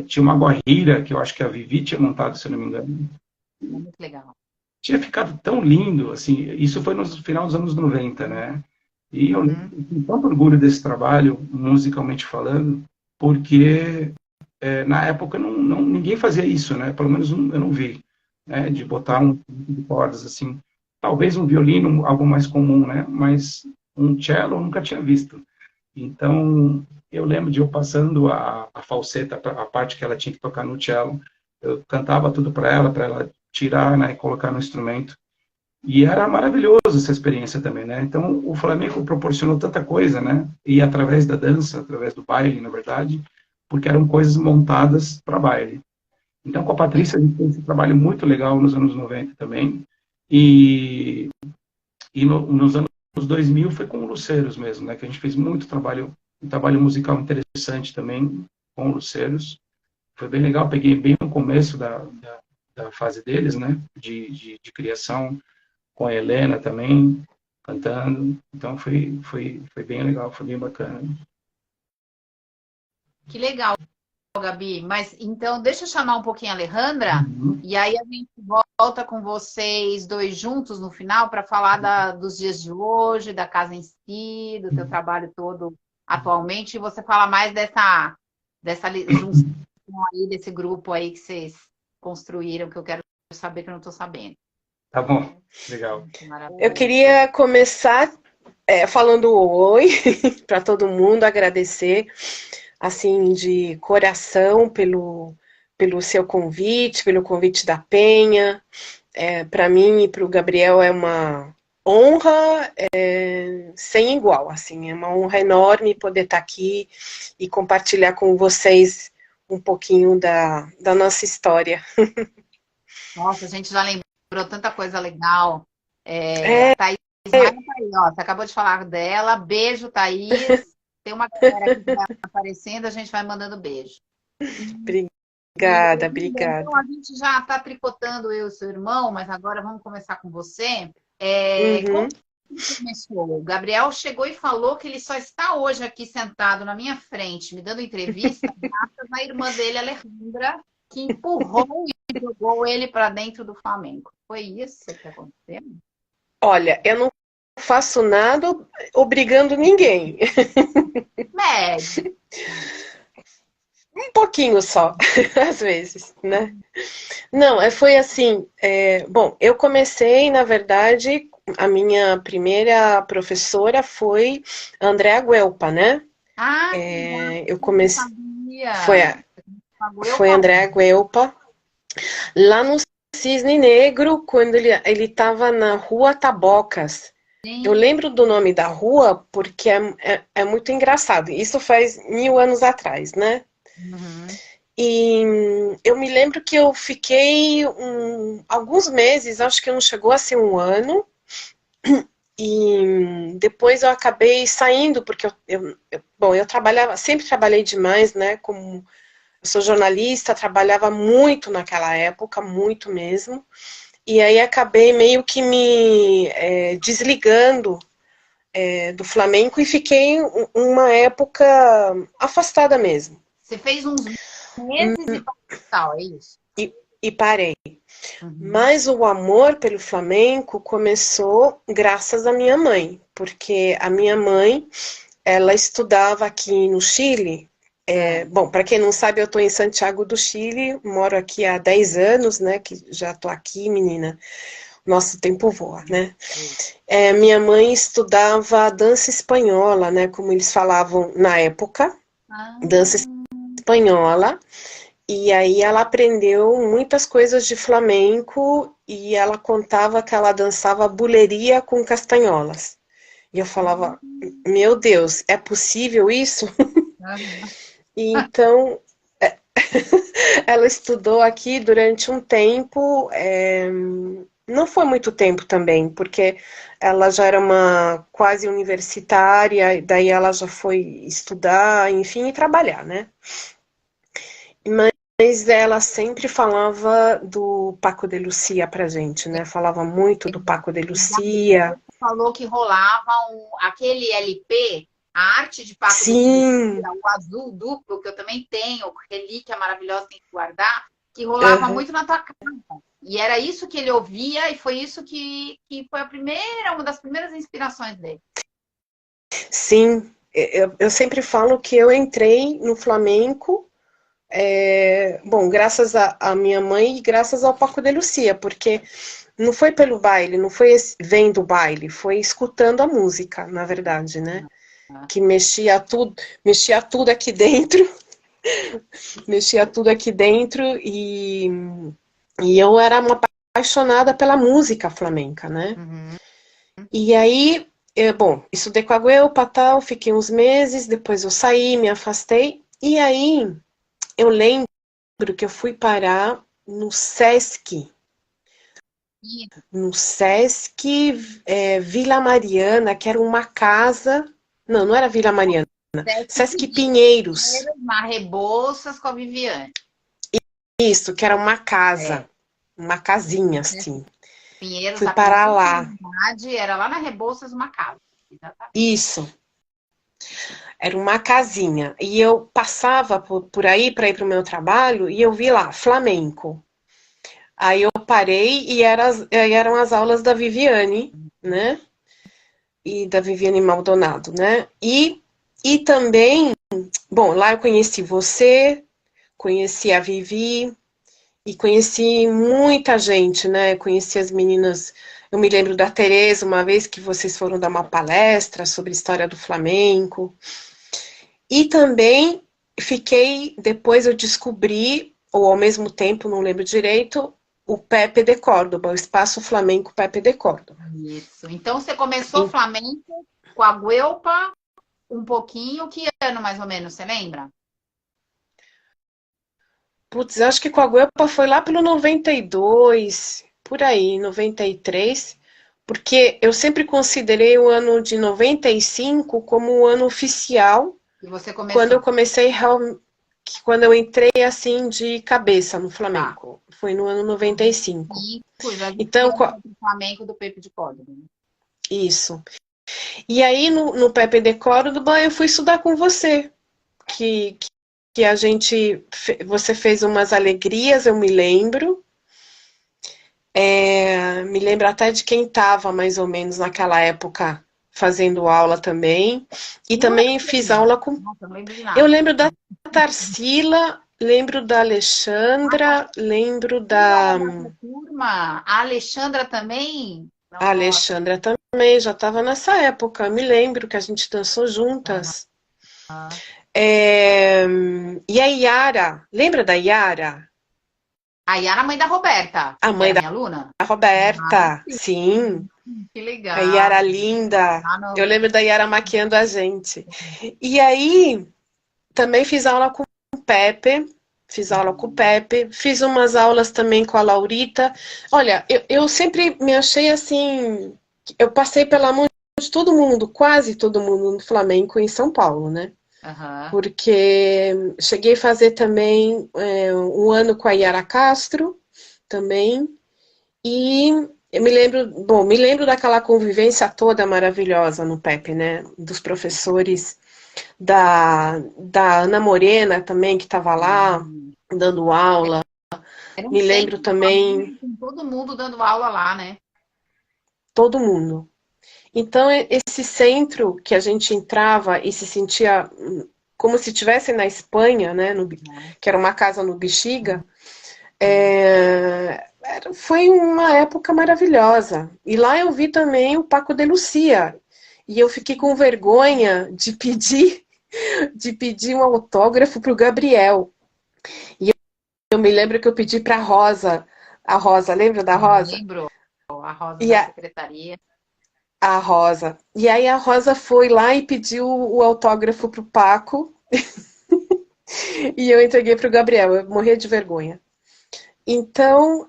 tinha uma guarrilha que eu acho que a Vivi tinha montado, se eu não me engano. É muito legal. Tinha ficado tão lindo, assim, isso foi no final dos anos 90, né? E eu Uhum. tenho tanto orgulho desse trabalho, musicalmente falando, porque na época ninguém fazia isso, né? Pelo menos eu não vi, né? De botar um de cordas assim, talvez um violino, algo mais comum, né? Mas um cello eu nunca tinha visto. Então eu lembro de eu passando a falseta, a parte que ela tinha que tocar no cello, eu cantava tudo para ela tirar, né? E colocar no instrumento. E era maravilhoso essa experiência também, né? Então, o flamenco proporcionou tanta coisa, né? E através da dança, através do baile, na verdade, porque eram coisas montadas para baile. Então, com a Patrícia, a gente fez esse trabalho muito legal nos anos 90 também. E, nos anos 2000 foi com o Luceiros mesmo, né? Que a gente fez muito trabalho, um trabalho musical interessante também com o Luceiros. Foi bem legal, peguei bem no começo da fase deles, né? De criação, com a Helena também, cantando. Então foi bem legal, foi bem bacana. Que legal, Gabi. Mas então, deixa eu chamar um pouquinho a Alejandra Uhum. e aí a gente volta com vocês dois juntos no final para falar dos dias de hoje, da casa em si, do teu trabalho todo atualmente. E você fala mais dessa junção aí, desse grupo aí que vocês construíram, que eu quero saber que eu não estou sabendo. Tá bom, legal. Eu queria começar falando oi para todo mundo, agradecer assim de coração pelo seu convite, pelo convite da Penha. Para mim e para o Gabriel é uma honra sem igual, assim, é uma honra enorme poder estar aqui e compartilhar com vocês um pouquinho da nossa história. Nossa, a gente já lembrou tanta coisa legal. A Thaís Maia tá aí, ó. Você acabou de falar dela. Beijo, Thaís. Tem uma galera aqui que vai aparecendo, a gente vai mandando beijo. Obrigada. Então, a gente já está tricotando eu e seu irmão, mas agora vamos começar com você. Como começou? O Gabriel chegou e falou que ele só está hoje aqui sentado na minha frente, me dando entrevista, graças à irmã dele, Alejandra, que empurrou e jogou ele para dentro do Flamengo. Foi isso que aconteceu? Olha, eu não faço nada obrigando ninguém. Médio. Um pouquinho só, às vezes, né? Não, foi assim, bom, eu comecei, na verdade, a minha primeira professora foi a Andréa Guelpa, né? Eu comecei, foi a Andréa Guelpa, lá no Cisne Negro, quando ele estava na Rua Tabocas. Eu lembro do nome da rua porque é muito engraçado. Isso faz 1000 anos atrás, né? Uhum. E eu me lembro que eu fiquei alguns meses, acho que não chegou a ser um ano, e depois eu acabei saindo, porque bom, eu trabalhava, sempre trabalhei demais, né? Como eu sou jornalista, trabalhava muito naquela época, muito mesmo. E aí acabei meio que me desligando do flamenco e fiquei uma época afastada mesmo. Você fez uns meses e tal, é isso? E parei. Uhum. Mas o amor pelo flamenco começou graças à minha mãe, porque a minha mãe, ela estudava aqui no Chile. Bom, para quem não sabe, eu estou em Santiago do Chile, moro aqui há 10 anos, né? Que já estou aqui, menina. Nosso tempo voa, né? Minha mãe estudava dança espanhola, né? Como eles falavam na época, dança espanhola. E aí ela aprendeu muitas coisas de flamenco e ela contava que ela dançava buleria com castanholas. E eu falava, meu Deus, é possível isso? E então, ela estudou aqui durante um tempo, não foi muito tempo também, porque ela já era uma quase universitária, daí ela já foi estudar, enfim, e trabalhar, né? Mas ela sempre falava do Paco de Lucia pra gente, né? Falava muito do Paco de Lucia. Falou que rolava aquele LP, a arte de Paco de Sim. Lucia, o azul duplo, que eu também tenho, relíquia maravilhosa, tem que guardar, que rolava muito na tua casa. E era isso que ele ouvia e foi isso que foi uma das primeiras inspirações dele. Sim, eu sempre falo que eu entrei no flamenco, bom, graças à minha mãe e graças ao Paco de Lucia, porque não foi pelo baile, não foi vendo o baile, foi escutando a música, na verdade, né? Que mexia tudo aqui dentro, mexia tudo aqui dentro e eu era uma apaixonada pela música flamenca, né? Uhum. E aí, bom, estudei com a Guelpa, tal, fiquei uns meses, depois eu saí, me afastei, e aí eu lembro que eu fui parar no Sesc, Vila Mariana, que era uma casa, não era Vila Mariana, Sesc Pinheiros. Na Rebouças com a Viviane. Isso, que era uma casa, uma casinha, assim. Pinheiros, fui parar lá. Era lá na Rebouças, uma casa. Isso. Era uma casinha. E eu passava por aí para ir para o meu trabalho e eu vi lá, flamenco. Aí eu parei e eram as aulas da Viviane, né? E da Viviane Maldonado, né? E também, bom, lá eu conheci você, conheci a Vivi e conheci muita gente, né? Conheci as meninas. Eu me lembro da Tereza, uma vez que vocês foram dar uma palestra sobre história do flamenco. E também depois eu descobri, ou ao mesmo tempo, não lembro direito, o Pepe de Córdoba, o Espaço Flamenco Pepe de Córdoba. Isso. Então você começou flamenco com a Guelpa um pouquinho, que ano mais ou menos, você lembra? Putz, acho que com a Guelpa foi lá pelo 92, por aí, 93, porque eu sempre considerei o ano de 95 como o ano oficial. E você começou? Quando eu entrei assim de cabeça no Flamengo. Foi no ano 95. Então, o Flamengo do Pepe de Córdoba. Isso. E aí no Pepe de Córdoba eu fui estudar com você. Que você fez umas alegrias, eu me lembro. Me lembro até de quem estava mais ou menos naquela época fazendo aula também. E também fiz aula com... Eu lembro da Tarsila, lembro da Alexandra, lembro da... A Alexandra também? A Alexandra também, já estava nessa época. Me lembro que a gente dançou juntas. E a Yara, lembra da Yara? A Yara, mãe da Roberta. A mãe da minha aluna? A Roberta, sim. Que legal. A Yara linda. Eu lembro da Yara maquiando a gente. E aí, também fiz aula com o Pepe, fiz aula com o Pepe, fiz umas aulas também com a Laurita. Olha, eu sempre me achei assim, eu passei pela mão de todo mundo, quase todo mundo no flamenco em São Paulo, né? Aham. Porque cheguei a fazer também um ano com a Yara Castro, também, e eu me lembro daquela convivência toda maravilhosa no Pepe, né? Dos professores, da Ana Morena também, que estava lá, dando aula. Era um Me lembro centro também, com todo mundo dando aula lá, né? todo mundo. Então, esse centro que a gente entrava e se sentia como se estivesse na Espanha, né? Que era uma casa no Bexiga, foi uma época maravilhosa. E lá eu vi também o Paco de Lucia. E eu fiquei com vergonha de pedir um autógrafo para o Gabriel. E eu me lembro que eu pedi para a Rosa, lembra da Rosa? Lembro a Rosa E da a, secretaria. a Rosa. E aí a Rosa foi lá e pediu o autógrafo para o Paco. E eu entreguei para o Gabriel. Eu morria de vergonha. Então,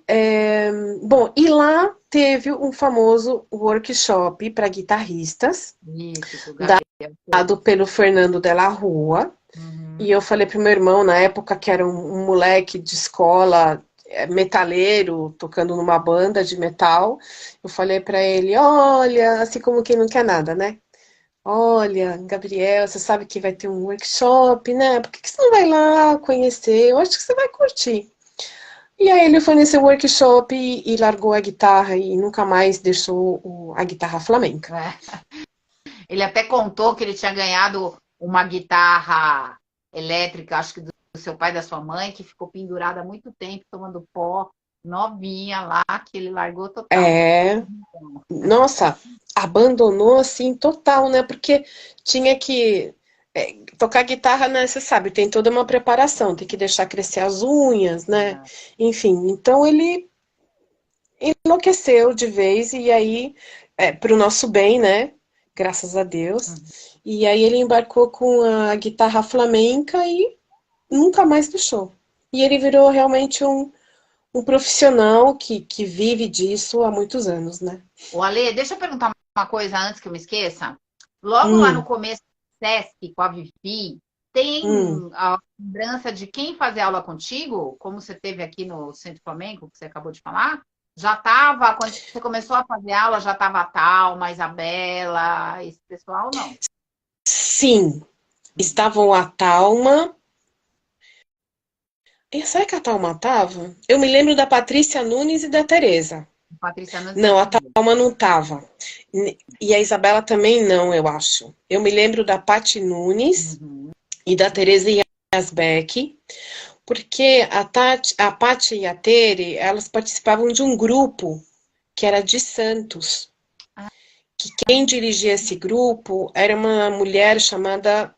bom, e lá teve um famoso workshop para guitarristas, Isso, que o Gabriel dado fez. pelo Fernando Della Rua. E Uhum. eu falei pro meu irmão, na época, que era um moleque de escola, metaleiro, tocando numa banda de metal. Eu falei para ele, olha, assim como quem não quer nada, né? Olha, Gabriel, você sabe que vai ter um workshop, né? Por que você não vai lá conhecer? Eu acho que você vai curtir. E aí ele foi nesse workshop e largou a guitarra e nunca mais deixou a guitarra flamenca. É. Ele até contou que ele tinha ganhado uma guitarra elétrica, acho que do seu pai e da sua mãe, que ficou pendurada há muito tempo, tomando pó, novinha lá, que ele largou total. Nossa, abandonou assim total, né? Porque tinha que tocar guitarra, né? Você sabe, tem toda uma preparação, tem que deixar crescer as unhas, né? Enfim, então ele enlouqueceu de vez e aí, pro nosso bem, né? Graças a Deus. E aí ele embarcou com a guitarra flamenca e nunca mais deixou. E ele virou realmente um profissional que vive disso há muitos anos, né? Ô, Ale, deixa eu perguntar uma coisa antes que eu me esqueça. Logo lá no Hum, começo do SESC, com a Vivi, tem hum. a lembrança de quem fazia aula contigo, como você teve aqui no Centro Flamengo, que você acabou de falar? Já estava, quando você começou a fazer aula, já estava a Thalma, a Isabela, esse pessoal, não? Sim, estavam a Thalma. Será que a Thalma estava? Eu me lembro da Patrícia Nunes e da Tereza. Patrícia Nunes e Não, a Tereza. Thalma não estava. E a Isabela também não, eu acho. Eu me lembro da Pati Nunes Uhum. e da Tereza Yasbeck, porque a Pati e a Tere, elas participavam de um grupo que era de Santos. Que quem dirigia esse grupo era uma mulher chamada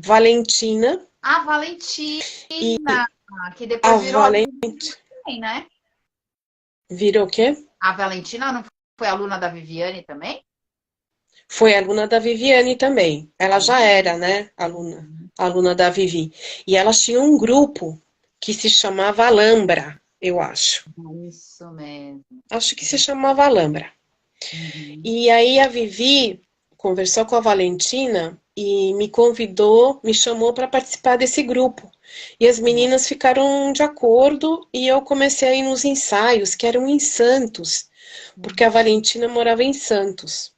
Valentina. A Valentina, E que a depois virou aluna Valentina também, né? virou o quê? A Valentina não foi aluna da Viviane também? Foi aluna da Viviane também. Ela já era, né, aluna da Vivi. E elas tinham um grupo que se chamava Alhambra, eu acho. Isso mesmo. Acho que se chamava Alhambra. Uhum. E aí a Vivi conversou com a Valentina e me convidou, me chamou para participar desse grupo. E as meninas ficaram de acordo e eu comecei a ir nos ensaios, que eram em Santos, porque a Valentina morava em Santos.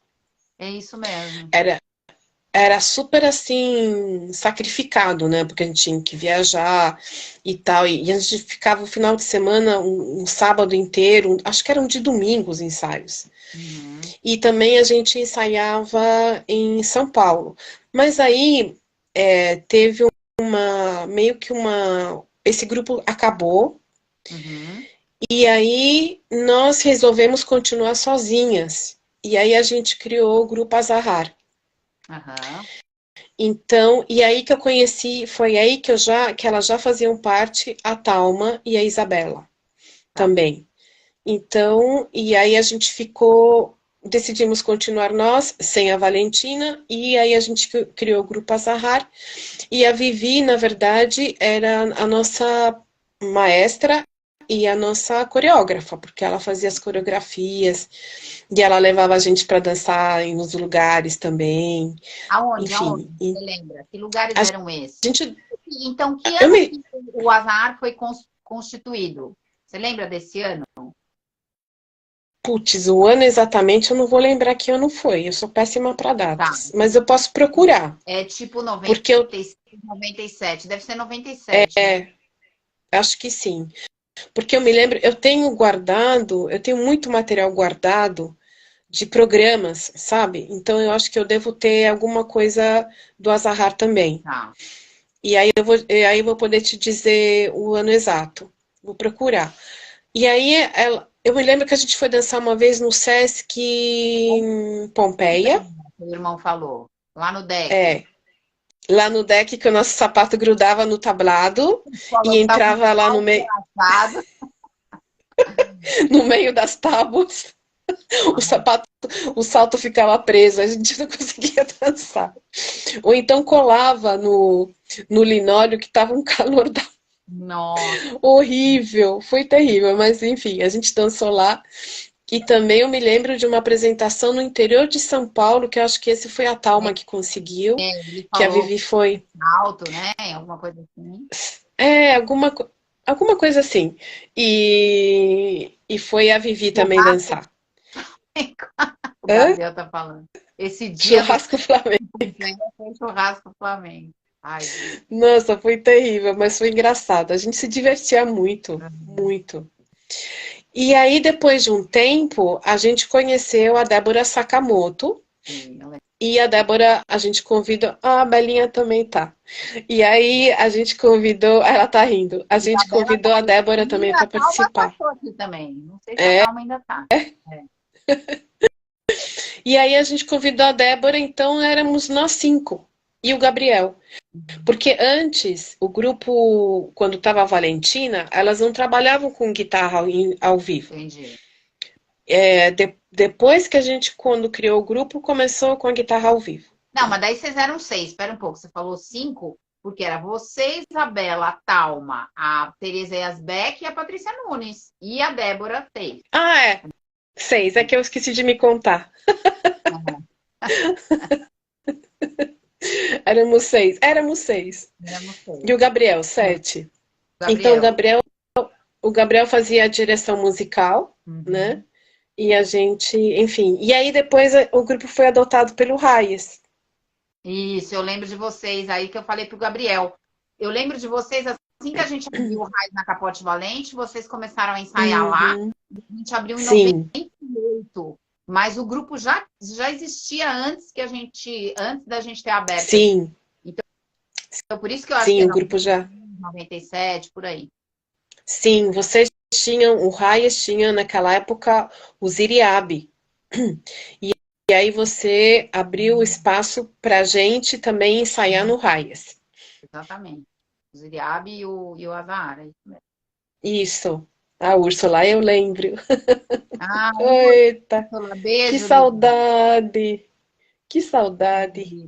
É isso mesmo. Era, era super assim, sacrificado, né? Porque a gente tinha que viajar e tal. E a gente ficava o final de semana, um sábado inteiro, acho que eram de domingo os ensaios. Uhum. E também a gente ensaiava em São Paulo. Mas aí teve meio que esse grupo acabou. Uhum. E aí nós resolvemos continuar sozinhas. E aí a gente criou o grupo Azahar. Aham. Então, e aí que eu conheci, foi aí que elas já faziam parte, a Thalma e a Isabela Tá. também. Então, e aí a gente ficou decidimos continuar nós, sem a Valentina, e aí a gente criou o Grupo Azahar, e a Vivi, na verdade, era a nossa maestra e a nossa coreógrafa, porque ela fazia as coreografias, e ela levava a gente para dançar nos lugares também, Aonde? enfim. Você lembra? Que lugares A eram esses? gente, Então, que eu ano me, que o Azahar foi constituído? Você lembra desse ano? putz, o ano exatamente eu não vou lembrar que ano foi, eu sou péssima para Tá. datas, mas eu posso procurar, É tipo porque eu 96, 97. Deve ser 97, né? acho que sim. Porque eu me lembro, eu tenho muito material guardado de programas, sabe? Então eu acho que eu devo ter alguma coisa do Azahar também. Tá. E aí eu vou poder te dizer o ano exato. Vou procurar. E aí eu me lembro que a gente foi dançar uma vez no Sesc em Pompeia. O irmão falou. Lá no deck. É, lá no deck que o nosso sapato grudava no tablado e Falou que tava entrava lá engraçado. no meio das tábuas. O sapato, o salto ficava preso, a gente não conseguia dançar. Ou então colava no linóleo que estava um calor Nossa. horrível, foi terrível, mas enfim, a gente dançou lá. E também eu me lembro de uma apresentação no interior de São Paulo, que eu acho que esse foi a Thalma que conseguiu, Ele que a falou Vivi foi. alto, né? Alguma coisa assim. É, alguma coisa assim. E foi a Vivi também Churrasco, dançar. o Hã? Gabriel tá falando. Esse dia do Churrasco Flamengo. foi churrasco Flamengo. Ai, Deus. Nossa, foi terrível, mas foi engraçado. A gente se divertia muito, muito. E aí, depois de um tempo, a gente conheceu a Débora Sakamoto. Sim, eu lembro. E a Débora, a gente convidou. Ah, a Belinha também tá. E aí, a gente convidou. Ela tá rindo. A gente Isabela tá convidou a Débora aqui, também a para Thalma participar. passou aqui também. Não sei se a Thalma ainda tá. E aí, a gente convidou a Débora, então éramos nós 5. E o Gabriel. Porque antes, o grupo, quando estava a Valentina, elas não trabalhavam com guitarra ao vivo. Entendi. Depois que a gente, quando criou o grupo, começou com a guitarra ao vivo. Não, mas daí vocês eram 6. Espera um pouco. Você falou 5, porque era você, Isabela, a Thalma, a Tereza Yasbeck e a Patrícia Nunes. E a Débora 6. Ah, é. 6. É que eu esqueci de me contar. Éramos 6. Éramos 6. Éramos 6. E o Gabriel, 7. Então, o Gabriel fazia a direção musical, né? E a gente, enfim. E aí depois o grupo foi adotado pelo Raies. Isso, eu lembro de vocês aí que eu falei pro Gabriel. Eu lembro de vocês assim que a gente abriu o Raiz na Capote Valente, vocês começaram a ensaiar lá. A gente abriu em Sim. 98. Mas o grupo já existia antes da gente ter aberto. Sim. Então por isso que eu acho Sim, que é o grupo já. 97, por aí. Sim, vocês tinham, o Raies tinha naquela época o Ziriabe. E aí você abriu espaço pra gente também ensaiar no Raies. Exatamente. O Ziriabe e o Azahar. É isso mesmo. Isso. A Úrsula, eu lembro. Ah, Eita, Úrsula, que beijo. saudade. Que saudade.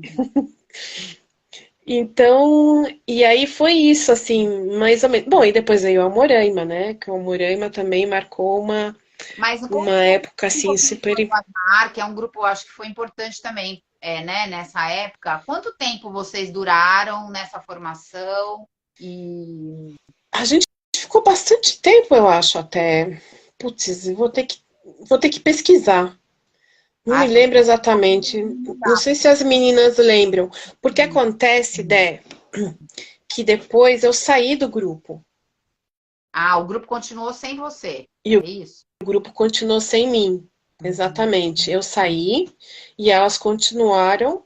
Então, e aí foi isso, assim, mais ou menos. Bom, e depois veio a Moraima, né? Que o Moraima também marcou uma época, assim, super... O Azahar, que é um grupo, eu acho que foi importante também, né, nessa época. Quanto tempo vocês duraram nessa formação? E A gente ficou bastante tempo, eu acho, até. Putz, vou ter que pesquisar. Não me lembro exatamente. Não sei se as meninas lembram. Porque acontece, Dé, que depois eu saí do grupo. o grupo continuou sem você. E É isso? o grupo continuou sem mim. Exatamente. Eu saí e elas continuaram.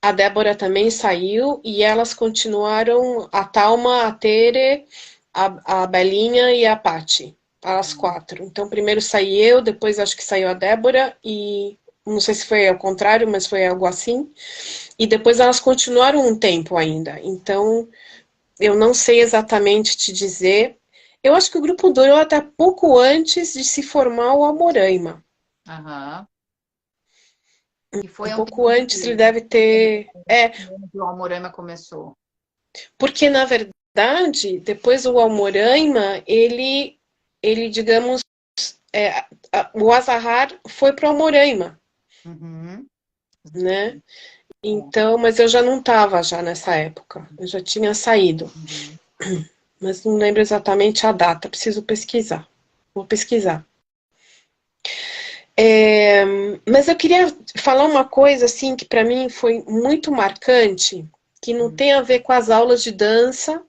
A Débora também saiu e elas continuaram, a Thalma, a Tere, a Belinha e a Pati. As 4. Então, primeiro saí eu, depois acho que saiu a Débora e não sei se foi ao contrário, mas foi algo assim. E depois elas continuaram um tempo ainda. Então, eu não sei exatamente te dizer. Eu acho que o grupo durou até pouco antes de se formar o Amoraima. Aham. E foi Um pouco antes ele deve ter... o Almoraima começou. Porque, na verdade, depois o Almoraima, ele digamos, o Azahar foi para o Almoraima, Uhum. né? Então, mas eu já não estava já nessa época, eu já tinha saído. Mas não lembro exatamente a data, preciso pesquisar. Vou pesquisar. Mas eu queria falar uma coisa assim que para mim foi muito marcante, que não tem a ver com as aulas de dança,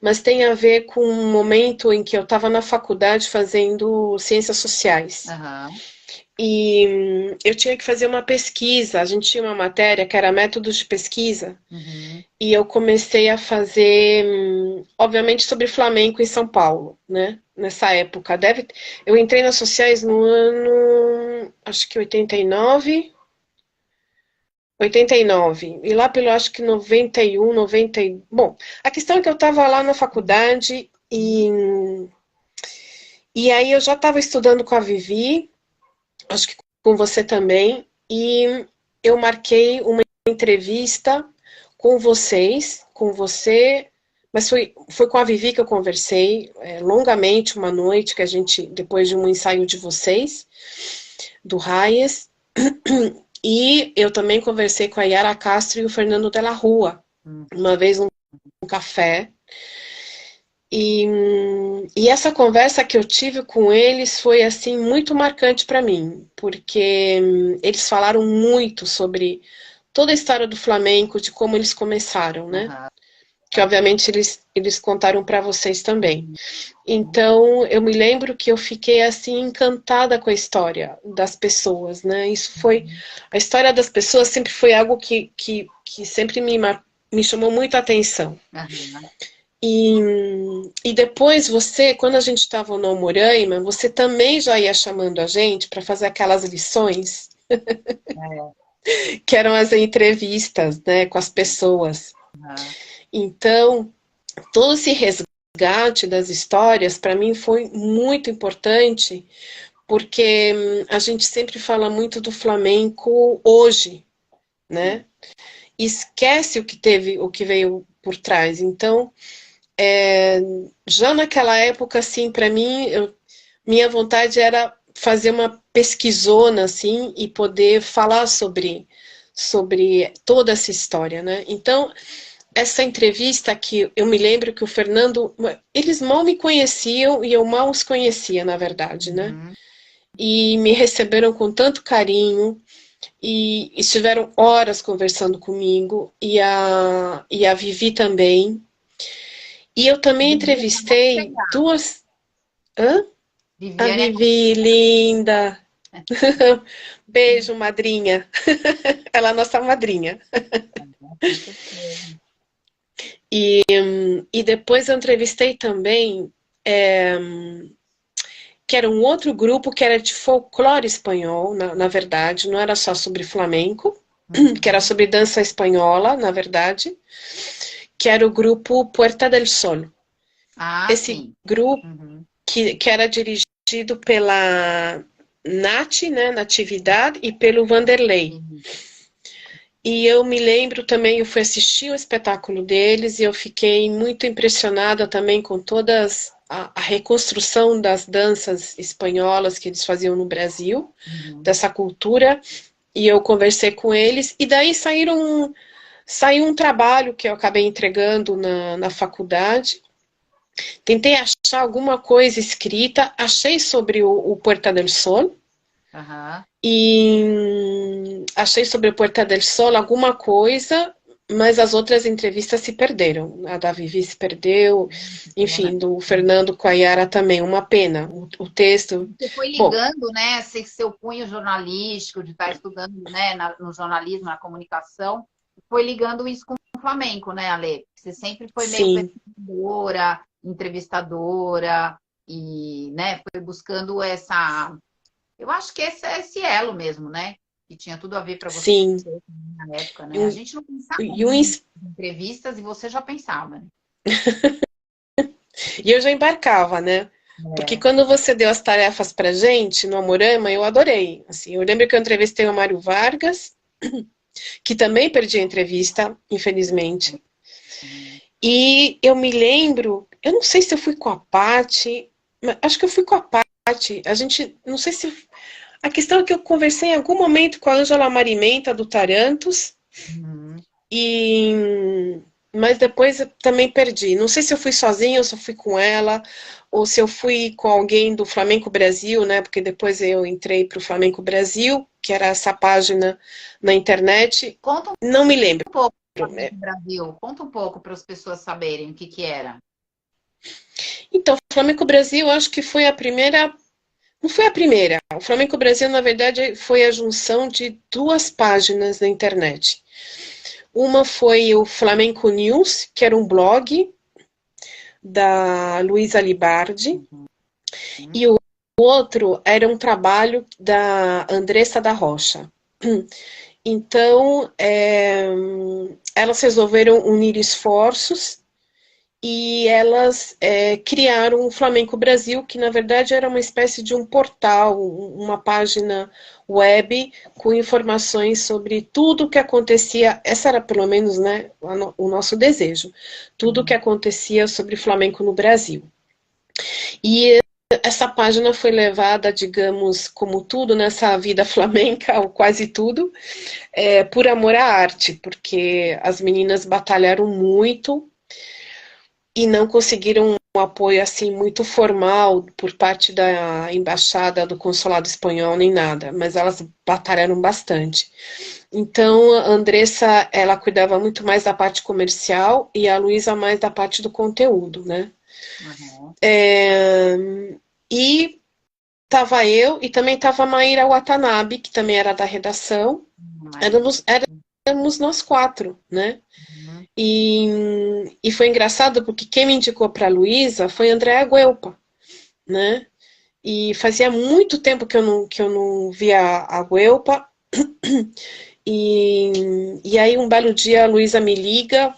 mas tem a ver com um momento em que eu estava na faculdade fazendo ciências sociais. Uhum. E eu tinha que fazer uma pesquisa, a gente tinha uma matéria que era métodos de pesquisa, e eu comecei a fazer, obviamente, sobre flamenco em São Paulo, né? Nessa época. Eu entrei nas sociais no ano, acho que 89, e lá pelo, acho que 91, 90... Bom, a questão é que eu estava lá na faculdade e aí eu já estava estudando com a Vivi, acho que com você também, e eu marquei uma entrevista com vocês, com você, mas foi com a Vivi que eu conversei longamente uma noite, que a gente, depois de um ensaio de vocês, do Raies, e eu também conversei com a Yara Castro e o Fernando Della Rua, uma vez num café. E essa conversa que eu tive com eles foi assim muito marcante para mim, porque eles falaram muito sobre toda a história do flamenco, de como eles começaram, né? Que obviamente eles contaram para vocês também. Então eu me lembro que eu fiquei assim encantada com a história das pessoas, né? A história das pessoas sempre foi algo que sempre me chamou muito a atenção. E depois você, quando a gente estava no Almoraima, você também já ia chamando a gente para fazer aquelas lições, que eram as entrevistas, né, com as pessoas. Então, todo esse resgate das histórias, para mim, foi muito importante, porque a gente sempre fala muito do flamenco hoje, né? E esquece o que veio por trás. Então, já naquela época, assim, para mim, minha vontade era fazer uma pesquisona, assim, e poder falar sobre toda essa história, né? Então, essa entrevista que eu me lembro que o Fernando, eles mal me conheciam e eu mal os conhecia, na verdade, né? E me receberam com tanto carinho e estiveram horas conversando comigo e a Vivi também. E eu também entrevistei duas... Hã? A Vivi, linda. Beijo, madrinha. Ela é nossa madrinha. E depois eu entrevistei também, que era um outro grupo que era de folclore espanhol, na verdade, não era só sobre flamenco, que era sobre dança espanhola, na verdade, que era o grupo Puerta del Sol. Esse grupo que era dirigido pela Nath, né, Natividade, e pelo Vanderlei. E eu me lembro também, eu fui assistir o espetáculo deles e eu fiquei muito impressionada também com todas a reconstrução das danças espanholas que eles faziam no Brasil, dessa cultura, e eu conversei com eles, e daí saiu um trabalho que eu acabei entregando na faculdade. Tentei achar alguma coisa escrita, achei sobre o Puerta del Sol, e achei sobre o Puerta del Sol alguma coisa, mas as outras entrevistas se perderam. A da Vivi se perdeu, enfim, do Fernando com a Yara também, uma pena. O texto... Você foi ligando, né, seu cunho jornalístico, de estar estudando, né, no jornalismo, na comunicação, foi ligando isso com o flamenco, né, Ale? Você sempre foi meio pesquisadora, entrevistadora, e, né, foi buscando essa... Eu acho que esse elo mesmo, né? Que tinha tudo a ver para você na época, né? A gente não pensava em entrevistas e você já pensava, né? E eu já embarcava, né? Porque quando você deu as tarefas pra gente no Amorama, eu adorei. Assim, eu lembro que eu entrevistei o Mário Vargas, que também perdi a entrevista, infelizmente. E eu me lembro, eu não sei se eu fui com a Paty, acho que eu fui com a Paty. A gente, não sei se... A questão é que eu conversei em algum momento com a Ângela Marimenta, do Tarantos, mas depois eu também perdi. Não sei se eu fui sozinha ou se eu fui com ela, ou se eu fui com alguém do Flamenco Brasil, né? Porque depois eu entrei para o Flamenco Brasil, que era essa página na internet. Conta Não me lembro. um pouco do Flamenco Brasil. Conta um pouco para as pessoas saberem o que que era. Então, o Flamenco Brasil, acho que foi a primeira... Não foi a primeira. O Flamenco Brasil, na verdade, foi a junção de duas páginas na internet. Uma foi o Flamenco News, que era um blog da Luísa Libardi, e o outro era um trabalho da Andressa da Rocha. Então, elas resolveram unir esforços e elas criaram o Flamenco Brasil, que na verdade era uma espécie de um portal, uma página web com informações sobre tudo o que acontecia. Essa era pelo menos, né, o nosso desejo. Tudo o que acontecia sobre Flamenco no Brasil. E essa página foi levada, digamos, como tudo nessa vida flamenca, ou quase tudo, por amor à arte, porque as meninas batalharam muito e não conseguiram um apoio assim muito formal por parte da embaixada do consulado espanhol nem nada, mas elas batalharam bastante. Então a Andressa, ela cuidava muito mais da parte comercial e a Luísa mais da parte do conteúdo, né? E tava eu e também tava a Maíra Watanabe, que também era da redação. Éramos nós quatro, né? E foi engraçado porque quem me indicou para a Luísa foi a Andréa Guelpa, né? E fazia muito tempo que eu não via a Guelpa. E aí um belo dia a Luísa me liga,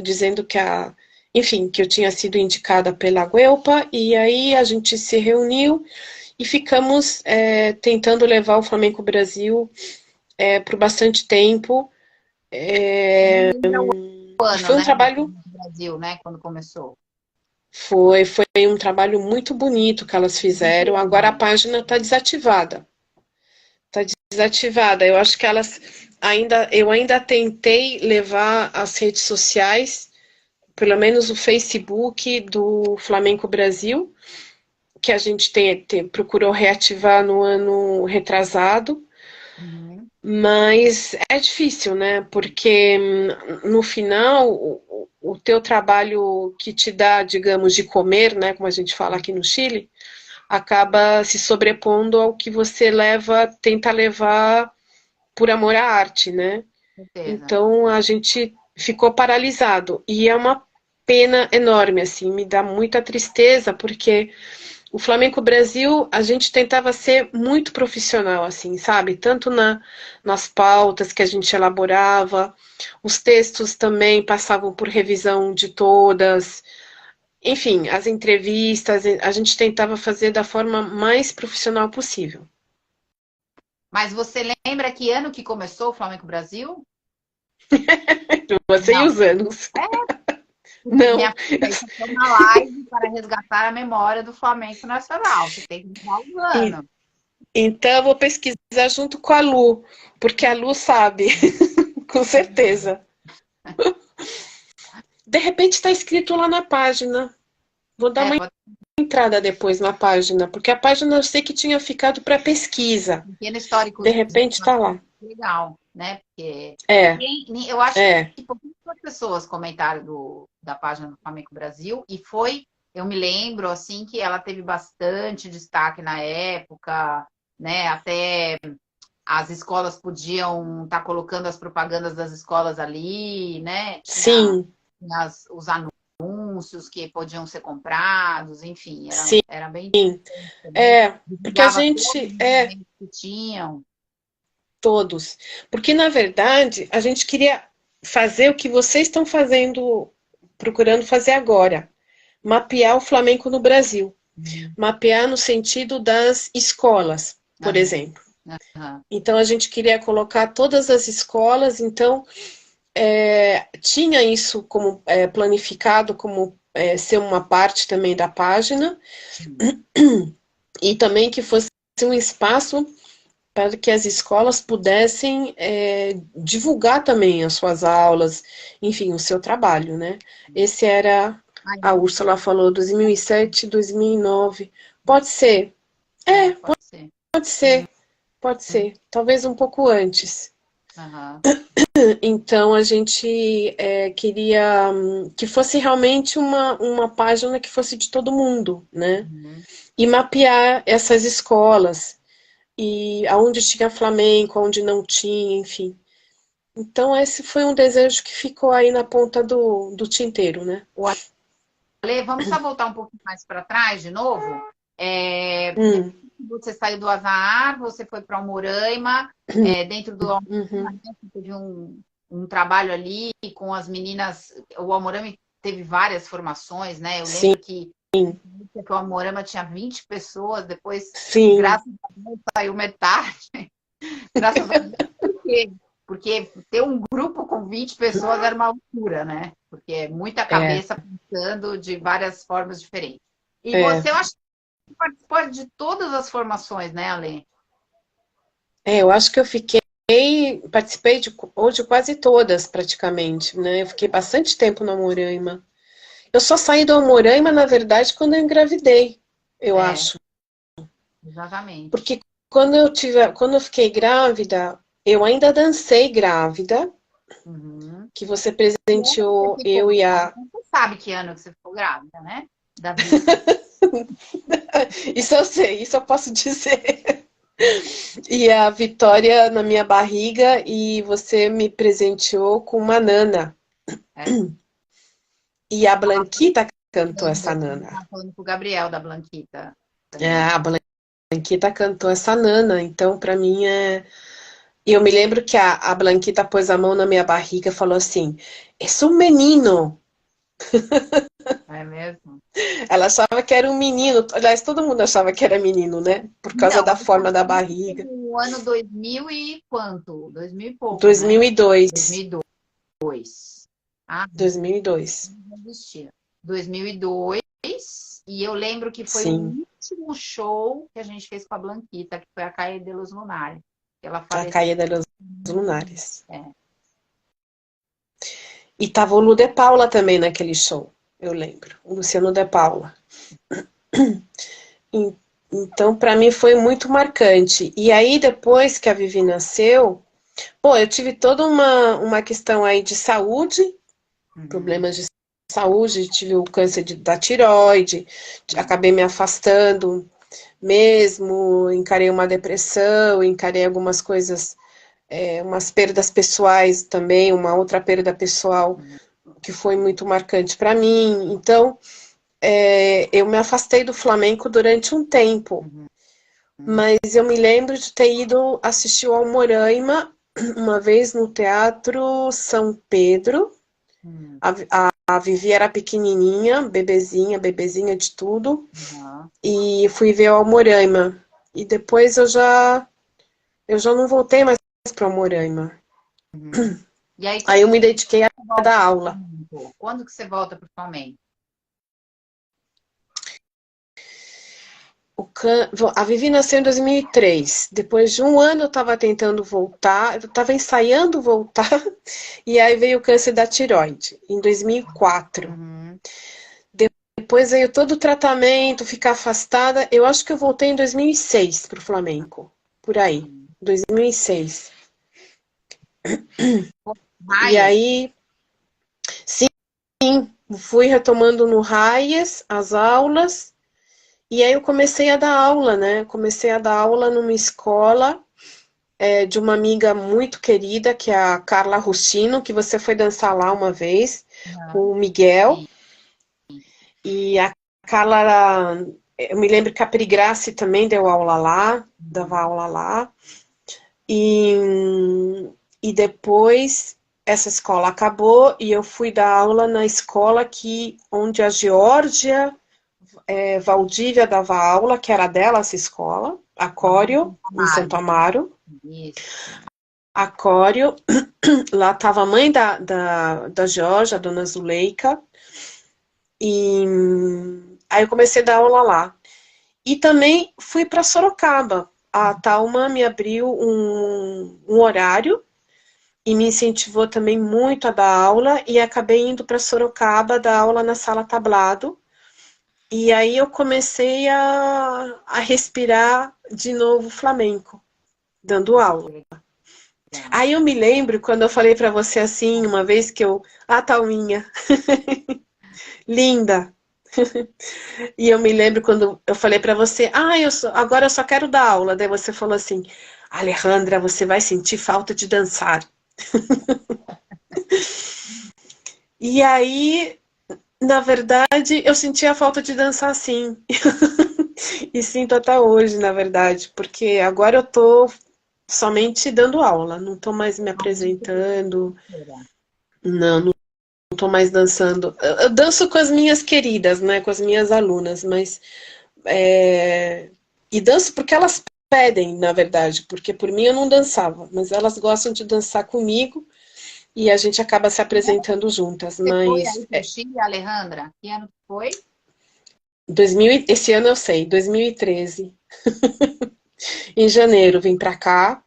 dizendo que enfim, que eu tinha sido indicada pela Guelpa, e aí a gente se reuniu e ficamos tentando levar o Flamenco Brasil por bastante tempo. Foi um trabalho... Brasil, né, quando começou. Foi um trabalho muito bonito que elas fizeram. Agora a página está desativada. Está desativada. Eu acho que eu ainda tentei levar as redes sociais, pelo menos o Facebook do Flamenco Brasil, que a gente procurou reativar no ano retrasado. Mas é difícil, né? Porque no final o teu trabalho que te dá, digamos, de comer, né, como a gente fala aqui no Chile, acaba se sobrepondo ao que você tenta levar por amor à arte, né? Então a gente ficou paralisado. E é uma pena enorme, assim, me dá muita tristeza, porque o Flamenco Brasil, a gente tentava ser muito profissional, assim, sabe? Tanto nas pautas que a gente elaborava, os textos também passavam por revisão de todas. Enfim, as entrevistas, a gente tentava fazer da forma mais profissional possível. Mas você lembra que ano que começou o Flamenco Brasil? Você e os anos. Não. Uma live para resgatar a memória do Flamengo Nacional. Você tem que dar um ano. Então eu vou pesquisar junto com a Lu, porque a Lu sabe, com certeza. De repente está escrito lá na página. Vou dar uma entrada depois na página, porque a página eu sei que tinha ficado para pesquisa. Pequeno histórico. De repente está lá. Legal, né? Porque eu acho que pouquíssimas pessoas comentaram da página do Flamenco Brasil, e eu me lembro, assim, que ela teve bastante destaque na época, né? Até as escolas podiam estar colocando as propagandas das escolas ali, né? Sim. Os anúncios que podiam ser comprados, enfim, era bem... porque a gente... que tinham. Todos. Porque, na verdade, a gente queria fazer o que vocês estão procurando fazer agora. Mapear o Flamenco no Brasil. Mapear no sentido das escolas, por exemplo. Então, a gente queria colocar todas as escolas, então, tinha isso como planificado, como ser uma parte também da página, e também que fosse um espaço para que as escolas pudessem divulgar também as suas aulas, enfim, o seu trabalho, né? Esse era, a Úrsula falou, 2007, 2009. Pode ser. Pode ser. Pode ser. Talvez um pouco antes. Então, a gente queria que fosse realmente uma página que fosse de todo mundo, né? E mapear essas escolas. E aonde tinha flamenco, aonde não tinha, enfim. Então, esse foi um desejo que ficou aí na ponta do tinteiro, né? Ale, vamos só voltar um pouquinho mais para trás de novo? Você saiu do Azahar, você foi para Almoraima, dentro do Almoraima, teve um trabalho ali com as meninas. O Almoraima teve várias formações, né? Eu lembro que o Almoraima tinha 20 pessoas, depois, graças a Deus, saiu metade. Graças a Deus, por quê? Porque ter um grupo com 20 pessoas era uma loucura, né? Porque é muita cabeça pensando de várias formas diferentes. E você, eu acho que participou de todas as formações, né, Ale? Eu acho que eu participei de quase todas, praticamente, né? Eu fiquei bastante tempo no Almoraima. Eu só saí do Almoraima, na verdade, quando eu engravidei, eu acho. Exatamente. Porque quando eu fiquei grávida, eu ainda dancei grávida, que você presenteou eu e a... Você sabe que ano que você ficou grávida, né? Davi. Isso eu sei, isso eu posso dizer. E a Vitória na minha barriga, e você me presenteou com uma nana. E a Blanquita cantou essa nana. Estava falando com o Gabriel da Blanquita. A Blanquita cantou essa nana, então para mim E eu me lembro que a Blanquita pôs a mão na minha barriga e falou assim: "É um menino". É mesmo? Ela achava que era um menino. Aliás, todo mundo achava que era menino, né? Por causa da forma da barriga. No ano 2000 e quanto? 2000 e pouco, 2002. Né? 2002. 2002. 2002. E eu lembro que foi o último show que a gente fez com a Blanquita, que foi a Caia de los Lunares. Ela faleceu. A Caia de los Lunares. E tava o Lu de Paula também naquele show, eu lembro. O Luciano de Paula. Então, para mim foi muito marcante. E aí, depois que a Vivi nasceu, eu tive toda uma questão aí de saúde, problemas de saúde, tive o câncer da tireoide, acabei me afastando mesmo, encarei uma depressão, encarei algumas coisas, umas perdas pessoais também, uma outra perda pessoal que foi muito marcante para mim. Então, eu me afastei do flamenco durante um tempo, mas eu me lembro de ter ido assistir o Almoraima uma vez no Teatro São Pedro. A Vivi era pequenininha, bebezinha de tudo, e fui ver o Almoraima. E depois eu já não voltei mais para o Almoraima. E aí eu me dediquei a dar aula. Quando que você volta para o Flamengo? A Vivi nasceu em 2003. Depois de um ano eu estava tentando voltar, eu estava ensaiando voltar, e aí veio o câncer da tireoide, em 2004. Depois veio todo o tratamento, ficar afastada. Eu acho que eu voltei em 2006 para o Flamengo, por aí, 2006. E aí, sim, fui retomando no Raies as aulas. E aí eu comecei a dar aula, né? Comecei a dar aula numa escola de uma amiga muito querida, que é a Carla Rustino, que você foi dançar lá uma vez, com o Miguel. E a Carla, eu me lembro que a Pri Grace também deu aula lá, dava aula lá. E depois essa escola acabou e eu fui dar aula na escola onde a Geórgia Valdívia dava aula, que era dela essa escola, Acório, em Santo Amaro. Isso. Acório, lá estava a mãe da Georgia, a dona Zuleika, e aí eu comecei a dar aula lá. E também fui para Sorocaba. A Thalma me abriu um horário e me incentivou também muito a dar aula, e acabei indo para Sorocaba dar aula na Sala Tablado. E aí eu comecei a respirar de novo flamenco, dando aula. Aí eu me lembro quando eu falei para você assim, uma vez que eu... Ah, Thalminha, linda! E eu me lembro quando eu falei para você, agora eu só quero dar aula. Daí você falou assim, Alejandra, você vai sentir falta de dançar. E aí, na verdade, eu sentia falta de dançar sim. E sinto até hoje, na verdade, porque agora eu tô somente dando aula, não tô mais me apresentando, não tô mais dançando. Eu danço com as minhas queridas, né, com as minhas alunas, mas e danço porque elas pedem, na verdade, porque por mim eu não dançava, mas elas gostam de dançar comigo e a gente acaba se apresentando juntas. Você foi Mas aí pro Chile, Alejandra? Que ano que foi? esse ano eu sei, 2013. Em janeiro vim pra cá.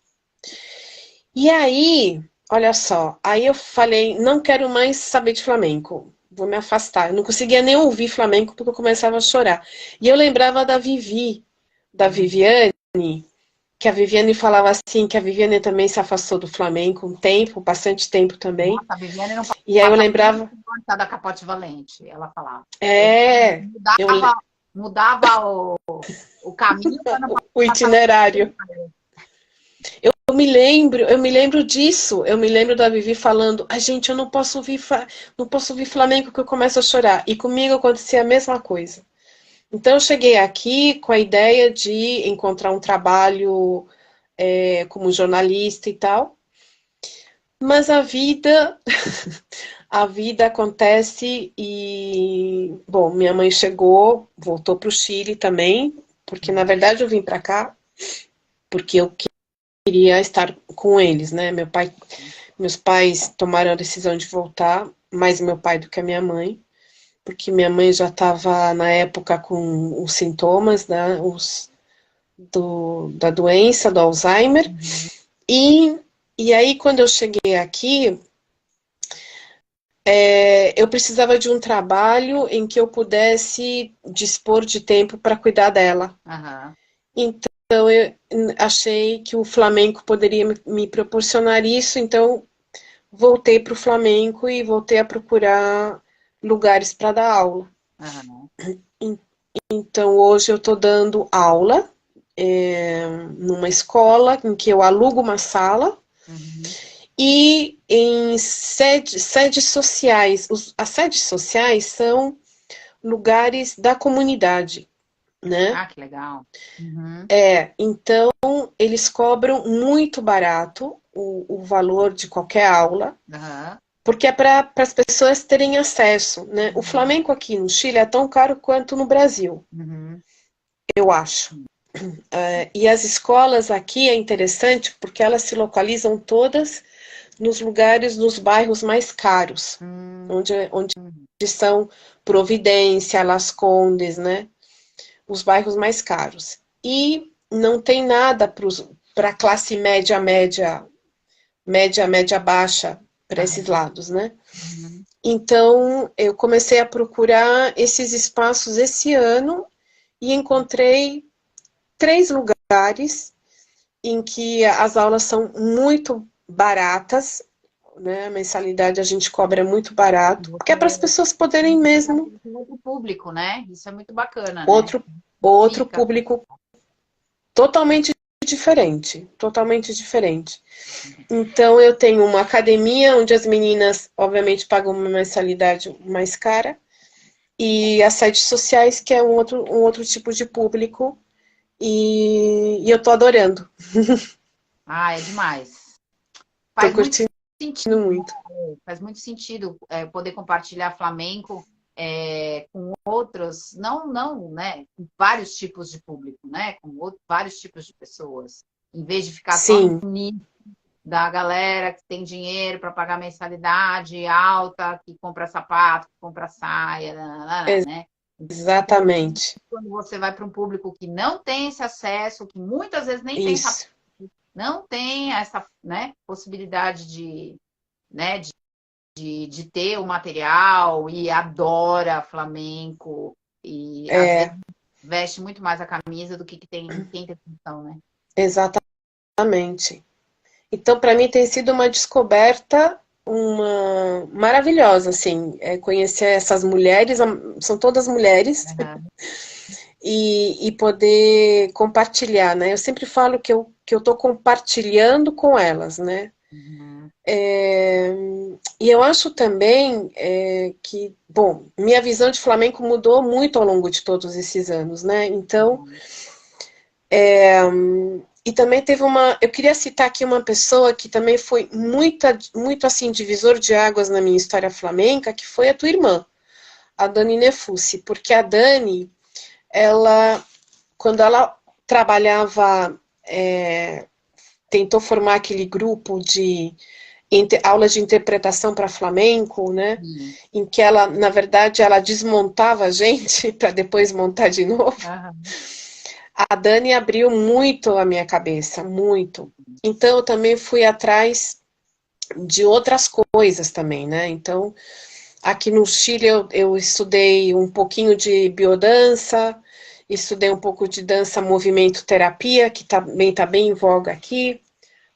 E aí, olha só, aí eu falei, não quero mais saber de flamenco, vou me afastar. Eu não conseguia nem ouvir flamenco porque eu começava a chorar. E eu lembrava da Viviane, que a Viviane falava assim, que a Viviane também se afastou do flamenco um tempo, bastante tempo também. Nossa, a Viviane não E aí eu lembrava... da Capote Valente, ela falava. Eu, Mudava o caminho para não o itinerário. Eu me lembro disso. Eu me lembro da Vivi falando, gente, eu não posso ouvir flamenco que eu começo a chorar. E comigo acontecia a mesma coisa. Então eu cheguei aqui com a ideia de encontrar um trabalho como jornalista e tal. Mas a vida acontece e, bom, minha mãe voltou para o Chile também, porque na verdade eu vim para cá porque eu queria estar com eles, né? Meus pais tomaram a decisão de voltar, mais meu pai do que a minha mãe, porque minha mãe já estava na época com os sintomas, né, da doença, do Alzheimer. E aí, quando eu cheguei aqui, eu precisava de um trabalho em que eu pudesse dispor de tempo para cuidar dela. Uhum. Então, eu achei que o flamenco poderia me proporcionar isso, então voltei para o flamenco e voltei a procurar lugares para dar aula. Uhum. Então, hoje eu estou dando aula numa escola em que eu alugo uma sala. Uhum. E em sedes sociais. As sedes sociais são lugares da comunidade, né? Ah, que legal. Uhum. Então eles cobram muito barato o valor de qualquer aula, Uhum. porque é para as pessoas terem acesso, né? O flamenco aqui no Chile é tão caro quanto no Brasil, eu acho. E as escolas aqui é interessante porque elas se localizam todas nos lugares, nos bairros mais caros, onde são Providência, Las Condes, né? Os bairros mais caros. E não tem nada para a classe média, baixa, para esses lados, né? Então, eu comecei a procurar esses espaços esse ano e encontrei 3 lugares em que as aulas são muito baratas, né? A mensalidade a gente cobra muito barato, porque é para as pessoas poderem mesmo... Outro público, né? Isso é muito bacana, Outro público totalmente diferente, totalmente diferente. Então eu tenho uma academia onde as meninas, obviamente, pagam uma mensalidade mais cara, e as sedes sociais, que é um outro tipo de público, e eu tô adorando. Ah, é demais. Tô curtindo muito. Faz muito sentido poder compartilhar flamenco com outros, não, né? Com vários tipos de público, né? Com vários tipos de pessoas. Em vez de ficar só Sim, no nicho da galera que tem dinheiro para pagar mensalidade alta, que compra sapato, que compra saia, né? exatamente. Quando você vai para um público que não tem esse acesso, que muitas vezes nem tem Isso. não tem essa, né, possibilidade né, de ter o material e adora flamenco e às vezes veste muito mais a camisa do que tem quem tem função, né? Exatamente. Então, para mim tem sido uma descoberta maravilhosa, assim, conhecer essas mulheres, são todas mulheres, e poder compartilhar, né? Eu sempre falo que eu estou compartilhando com elas, né? E eu acho também que, bom, minha visão de flamenco mudou muito ao longo de todos esses anos, né? Então, e também teve eu queria citar aqui uma pessoa que também foi muito assim, divisor de águas na minha história flamenca, que foi a tua irmã, a Dani Nefusi, porque a Dani, quando ela trabalhava, tentou formar aquele grupo de aulas de interpretação para flamenco, né? Em que ela, na verdade, ela desmontava a gente para depois montar de novo. A Dani abriu muito a minha cabeça, muito. Então, eu também fui atrás de outras coisas também, né? Então, aqui no Chile, eu estudei um pouquinho de biodança, estudei um pouco de dança movimento terapia, que também está bem em voga aqui.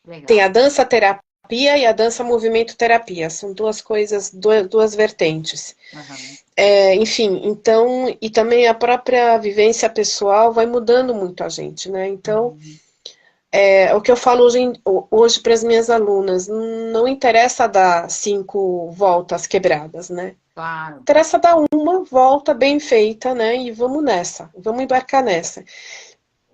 Legal. Tem a dança terapia e a dança movimento terapia. São duas coisas, duas vertentes. Enfim, então, e também a própria vivência pessoal vai mudando muito a gente, né? Então, o que eu falo hoje para as minhas alunas, não interessa dar 5 voltas quebradas, né? Claro. Interessa dar uma volta bem feita, né? E vamos embarcar nessa.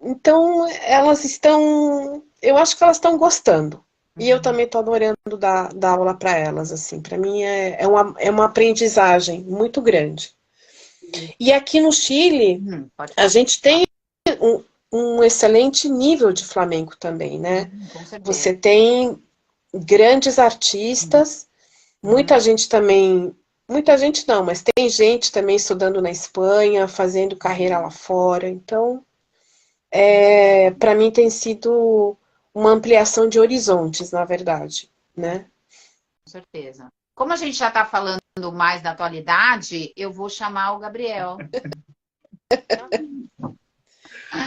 Então, elas estão, eu acho que elas estão gostando. E eu também estou adorando dar aula para elas, assim. Para mim é uma aprendizagem muito grande. E aqui no Chile, a gente tem um excelente nível de flamenco também, né? Você tem grandes artistas, muita gente também, muita gente não, mas tem gente também estudando na Espanha, fazendo carreira lá fora. Então, para mim tem sido uma ampliação de horizontes, na verdade, né? Com certeza. Como a gente já está falando mais da atualidade, eu vou chamar o Gabriel.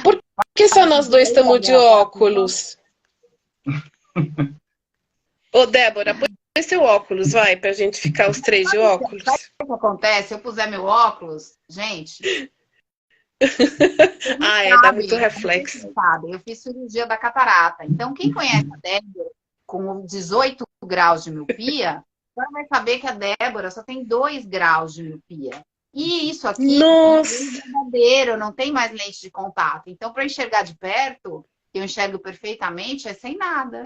Por que só nós dois estamos de óculos? Ô, Débora, põe seu óculos, vai, pra gente ficar os três de óculos. Sabe o que acontece? Se eu puser meu óculos, gente... dá muito reflexo. Sabe, eu fiz cirurgia da catarata. Então, quem conhece a Débora com 18 graus de miopia, vai saber que a Débora só tem 2 graus de miopia. E isso aqui é verdadeiro, não tem mais lente de contato. Então, para enxergar de perto, eu enxergo perfeitamente, é sem nada.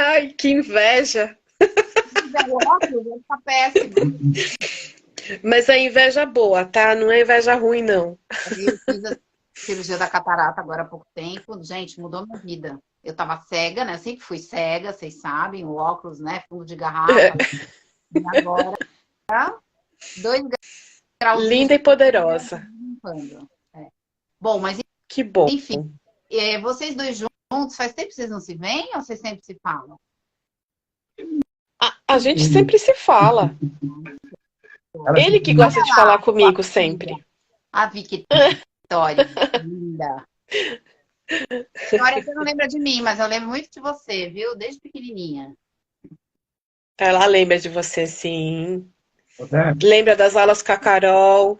Ai, que inveja! Se fizer o óculos, vai ficar péssimo. Mas é inveja boa, tá? Não é inveja ruim, não. Eu fiz a cirurgia da catarata agora há pouco tempo. Gente, mudou minha vida. Eu tava cega, né? Eu sempre fui cega, vocês sabem. O óculos, né? Fundo de garrafa. E agora, 2 graus. Linda e poderosa. Bom, mas... Que bom. Enfim, vocês dois juntos, faz tempo que vocês não se veem ou vocês sempre se falam? A gente sempre se fala. Ele que gosta de falar comigo sempre. A Vitória, linda. Vitória, você não lembra de mim, mas eu lembro muito de você, viu? Desde pequenininha. Ela lembra de você, sim. Lembra das aulas com a Carol.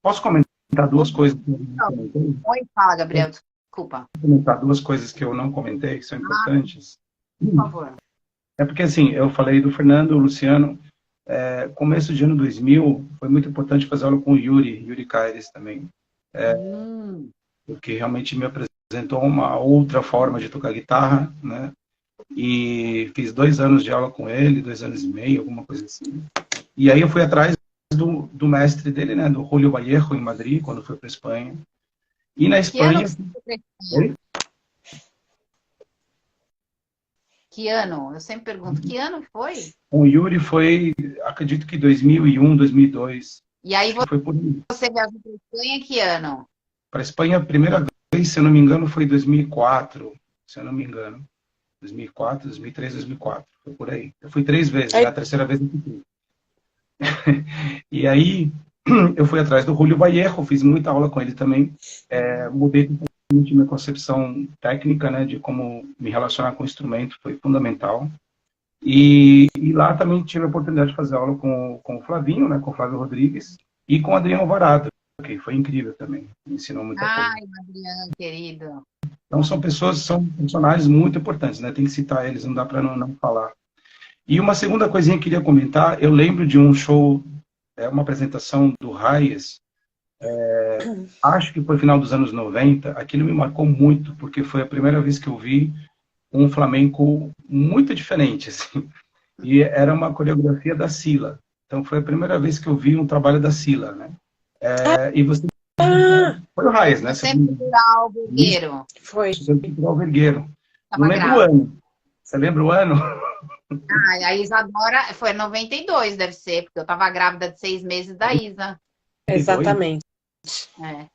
Posso comentar 2 coisas? Oi, fala, Gabriel. Desculpa. Posso comentar 2 coisas que eu não comentei, que são importantes? Por favor. É porque, assim, eu falei do Fernando, o Luciano... começo de ano 2000, foi muito importante fazer aula com o Yuri Caires também. Porque realmente me apresentou uma outra forma de tocar guitarra, né? E fiz 2 anos de aula com ele, 2 anos e meio, alguma coisa assim. E aí eu fui atrás do mestre dele, né, do Julio Vallejo, em Madrid, quando foi para Espanha. E na Que ano Espanha... que você foi pra Espanha? Que ano? Eu sempre pergunto, que ano foi? O Yuri foi, acredito que 2001, 2002. E aí Acho que foi por aí. você viajou para Espanha que ano? Para a Espanha, a primeira vez, se eu não me engano, foi em 2004, se eu não me engano. 2004, 2003, 2004, foi por aí. Eu fui 3 vezes, Aí, né? A terceira vez eu fui. E aí, eu fui atrás do Julio Vallejo, fiz muita aula com ele também. Mudei totalmente minha concepção técnica, né? De como me relacionar com o instrumento, foi fundamental. E lá também tive a oportunidade de fazer aula com o Flavinho, né? Com o Flávio Rodrigues e com o Adriano Varado, que foi incrível também. Me ensinou muita coisa. Ai, Adriano, querido. Então são pessoas, são personagens muito importantes, né? Tem que citar eles, não dá para não falar. E uma segunda coisinha que eu queria comentar, eu lembro de um show, uma apresentação do Hayes, acho que foi no final dos anos 90, aquilo me marcou muito, porque foi a primeira vez que eu vi um flamenco muito diferente, assim. E era uma coreografia da Sila. Então foi a primeira vez que eu vi um trabalho da Sila, né? E você... Foi o Hayes, né? No Centro Cultural Vergueiro. foi. Centro Cultural Vergueiro. Não Tava lembro o grávida. ano. Você lembra o ano? Ah, a Isadora foi em 92, deve ser, porque eu tava grávida de 6 meses da Isa. Exatamente. É,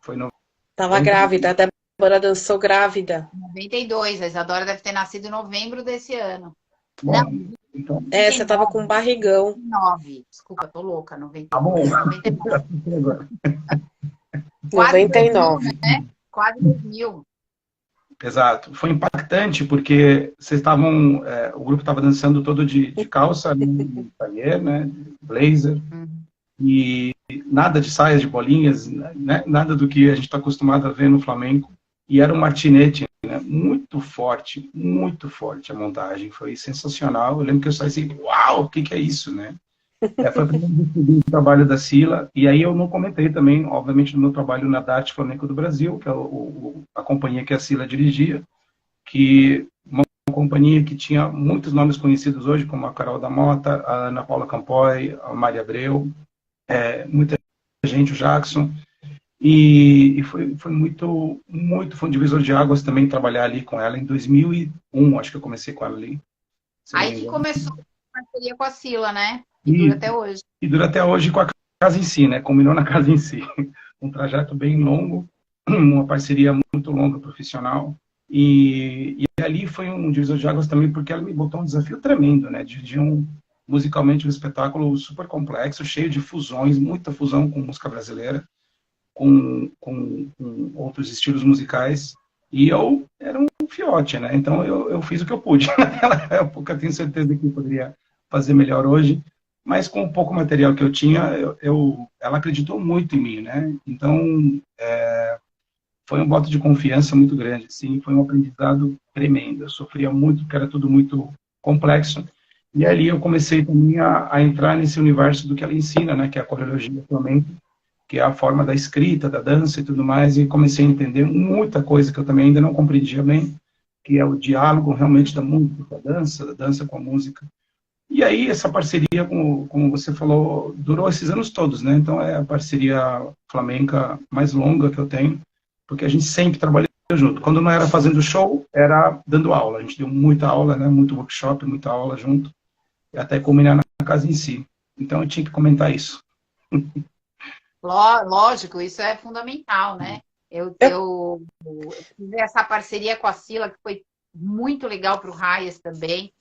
Foi no... Tava grávida, a Débora dançou grávida. 92. A Isadora deve ter nascido em novembro desse ano. Bom, Não, então, Você tava com um barrigão. 99. Desculpa, tô louca. tá bom. 99. Quase 99. 2000, né? Quase 2000. Exato. Foi impactante porque vocês estavam, o grupo estava dançando todo de calça, né, de tailleur, né, de blazer, e nada de saias de bolinhas, né, nada do que a gente está acostumado a ver no flamenco. E era um martinete, né, muito forte a montagem, foi sensacional. Eu lembro que eu saí assim, uau, o que é isso, né? Foi a primeira vez que eu vi o trabalho da Sila, e aí eu não comentei também, obviamente, no meu trabalho na DAT Flamenco do Brasil, que é a companhia que a Sila dirigia, que uma companhia que tinha muitos nomes conhecidos hoje, como a Carol da Mota, a Ana Paula Campoy, a Maria Abreu, muita gente, o Jackson, e foi muito, foi um divisor de águas também trabalhar ali com ela em 2001, acho que eu comecei com ela ali. Aí que começou a parceria com a Sila, né? E dura até hoje. E dura até hoje com a casa em si, né? Combinou na casa em si. Um trajeto bem longo, uma parceria muito longa, profissional. E ali foi um divisor de águas também, porque ela me botou um desafio tremendo, né? De musicalmente um espetáculo super complexo, cheio de fusões, muita fusão com música brasileira, com outros estilos musicais. E eu era um fiote, né? Então eu fiz o que eu pude. Naquela época, tenho certeza que eu poderia fazer melhor hoje, mas com o pouco material que eu tinha, ela acreditou muito em mim, né? Então, foi um voto de confiança muito grande, assim, foi um aprendizado tremendo. Eu sofria muito, porque era tudo muito complexo. E ali eu comecei também a entrar nesse universo do que ela ensina, né? Que é a coreologia flamenca, que é a forma da escrita, da dança e tudo mais, e comecei a entender muita coisa que eu também ainda não compreendia bem, que é o diálogo realmente da música com a dança, da dança com a música. E aí, essa parceria, como você falou, durou esses anos todos, né? Então, é a parceria flamenca mais longa que eu tenho, porque a gente sempre trabalhou junto. Quando não era fazendo show, era dando aula. A gente deu muita aula, né? Muito workshop, muita aula junto, e até culminar na casa em si. Então, eu tinha que comentar isso. Lógico, isso é fundamental, né? Eu fiz essa parceria com a Sila, que foi muito legal para o Hayes também.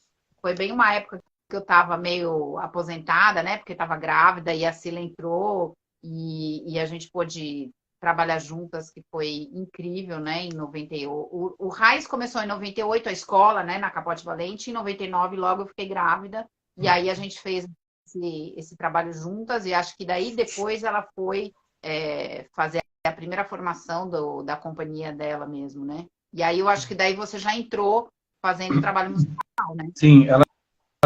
Foi bem uma época que eu estava meio aposentada, né? Porque estava grávida e a Sila entrou e a gente pôde trabalhar juntas, que foi incrível, né? Em 98. O Hayes começou em 98 a escola, né? Na Capote Valente. Em 99, logo eu fiquei grávida. E aí a gente fez esse trabalho juntas, e acho que daí depois ela foi fazer a primeira formação da companhia dela mesmo, né? E aí eu acho que daí você já entrou fazendo trabalho musical, né? Sim, ela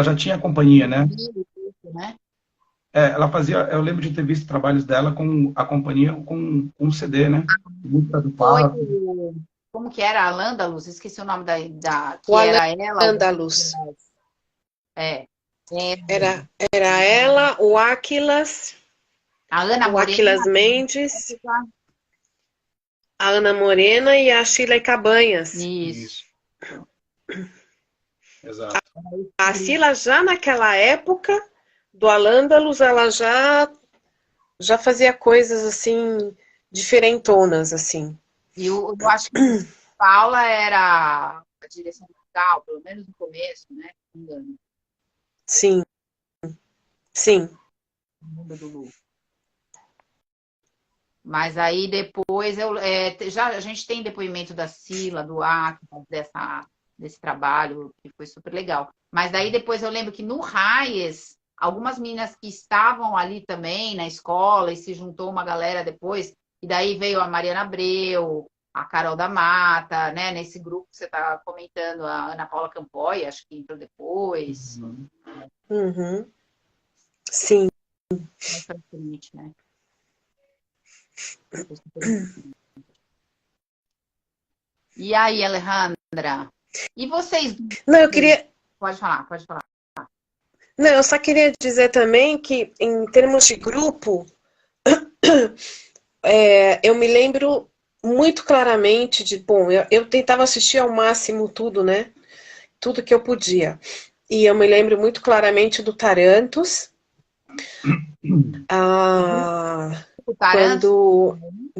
já tinha companhia, né? né? Ela fazia, eu lembro de ter visto trabalhos dela com a companhia com um CD, né? Música do Papo. Como que era? A Lândalus? Esqueci o nome da que O era ela. Lândalus. Era ela, o Áquilas, A Ana o Áquilas Morena. Mendes, a Ana Morena e a Sheila Cabanhas. Isso. Exato. A Sheila já naquela época do Alândalos, ela já fazia coisas assim diferentonas assim. E eu acho que Paula era a direção musical, pelo menos no começo, né? Se não me engano, Sim, sim. no mundo do Lu. Mas aí depois a gente tem depoimento da Cila, do Acta, desse trabalho, que foi super legal. Mas daí depois eu lembro que no Raies, algumas meninas que estavam ali também na escola e se juntou uma galera depois, e daí veio a Mariana Abreu, a Carol da Mata, né? Nesse grupo que você está comentando, a Ana Paula Campoy, acho que entrou depois. Uhum. Sim. Mais pra frente, né? E aí, Alejandra? E vocês? Não, eu queria. Pode falar, pode falar. Não, eu só queria dizer também que, em termos de grupo, eu me lembro muito claramente de, bom, eu tentava assistir ao máximo tudo, né? Tudo que eu podia. E eu me lembro muito claramente do Tarantos.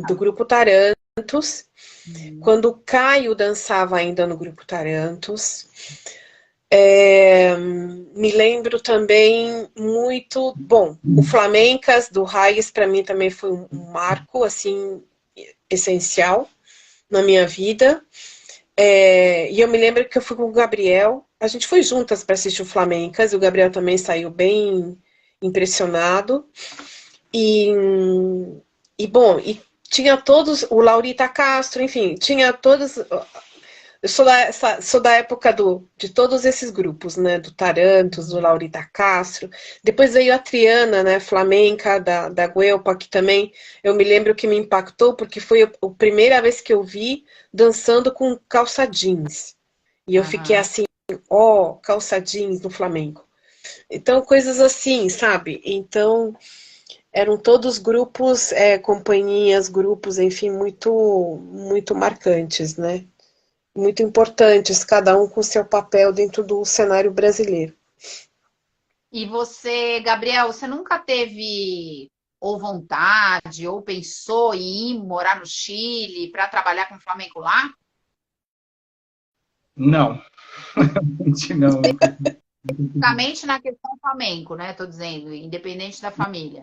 Do grupo Tarantos. Quando o Caio dançava ainda no grupo Tarantos. Me lembro também muito... Bom, o Flamencas do Raies, para mim, também foi um marco, assim, essencial na minha vida. E eu me lembro que eu fui com o Gabriel. A gente foi juntas para assistir o Flamencas. E o Gabriel também saiu bem impressionado. E tinha todos... O Laurita Castro, enfim, tinha todos... Eu sou da época de todos esses grupos, né? Do Tarantos, do Laurita Castro. Depois veio a Triana, né? Flamenca, da Guelpa, que também eu me lembro que me impactou, porque foi a primeira vez que eu vi dançando com calça jeans. E eu fiquei assim, calça jeans no Flamengo. Então, coisas assim, sabe? Então, eram todos grupos, companhias, grupos, enfim, muito, muito marcantes, né? Muito importantes, cada um com seu papel dentro do cenário brasileiro. E você, Gabriel, você nunca teve ou vontade ou pensou em ir morar no Chile para trabalhar com flamenco lá? Não. Não. Basicamente na questão flamenco, né? Estou dizendo, independente da família.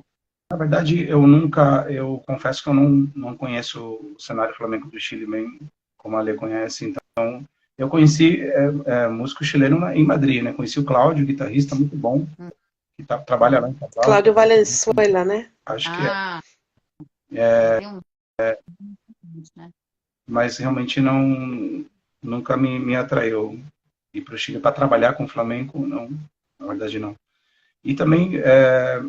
Na verdade, eu confesso que eu não conheço o cenário flamenco do Chile bem como a Lê conhece, então eu conheci músico chileno em Madrid, né? Conheci o Cláudio, guitarrista muito bom, que trabalha lá em São Paulo. Cláudio Valenzuela, né? Acho que mas realmente nunca me atraiu ir para o Chile para trabalhar com flamenco, não, na verdade não. E também,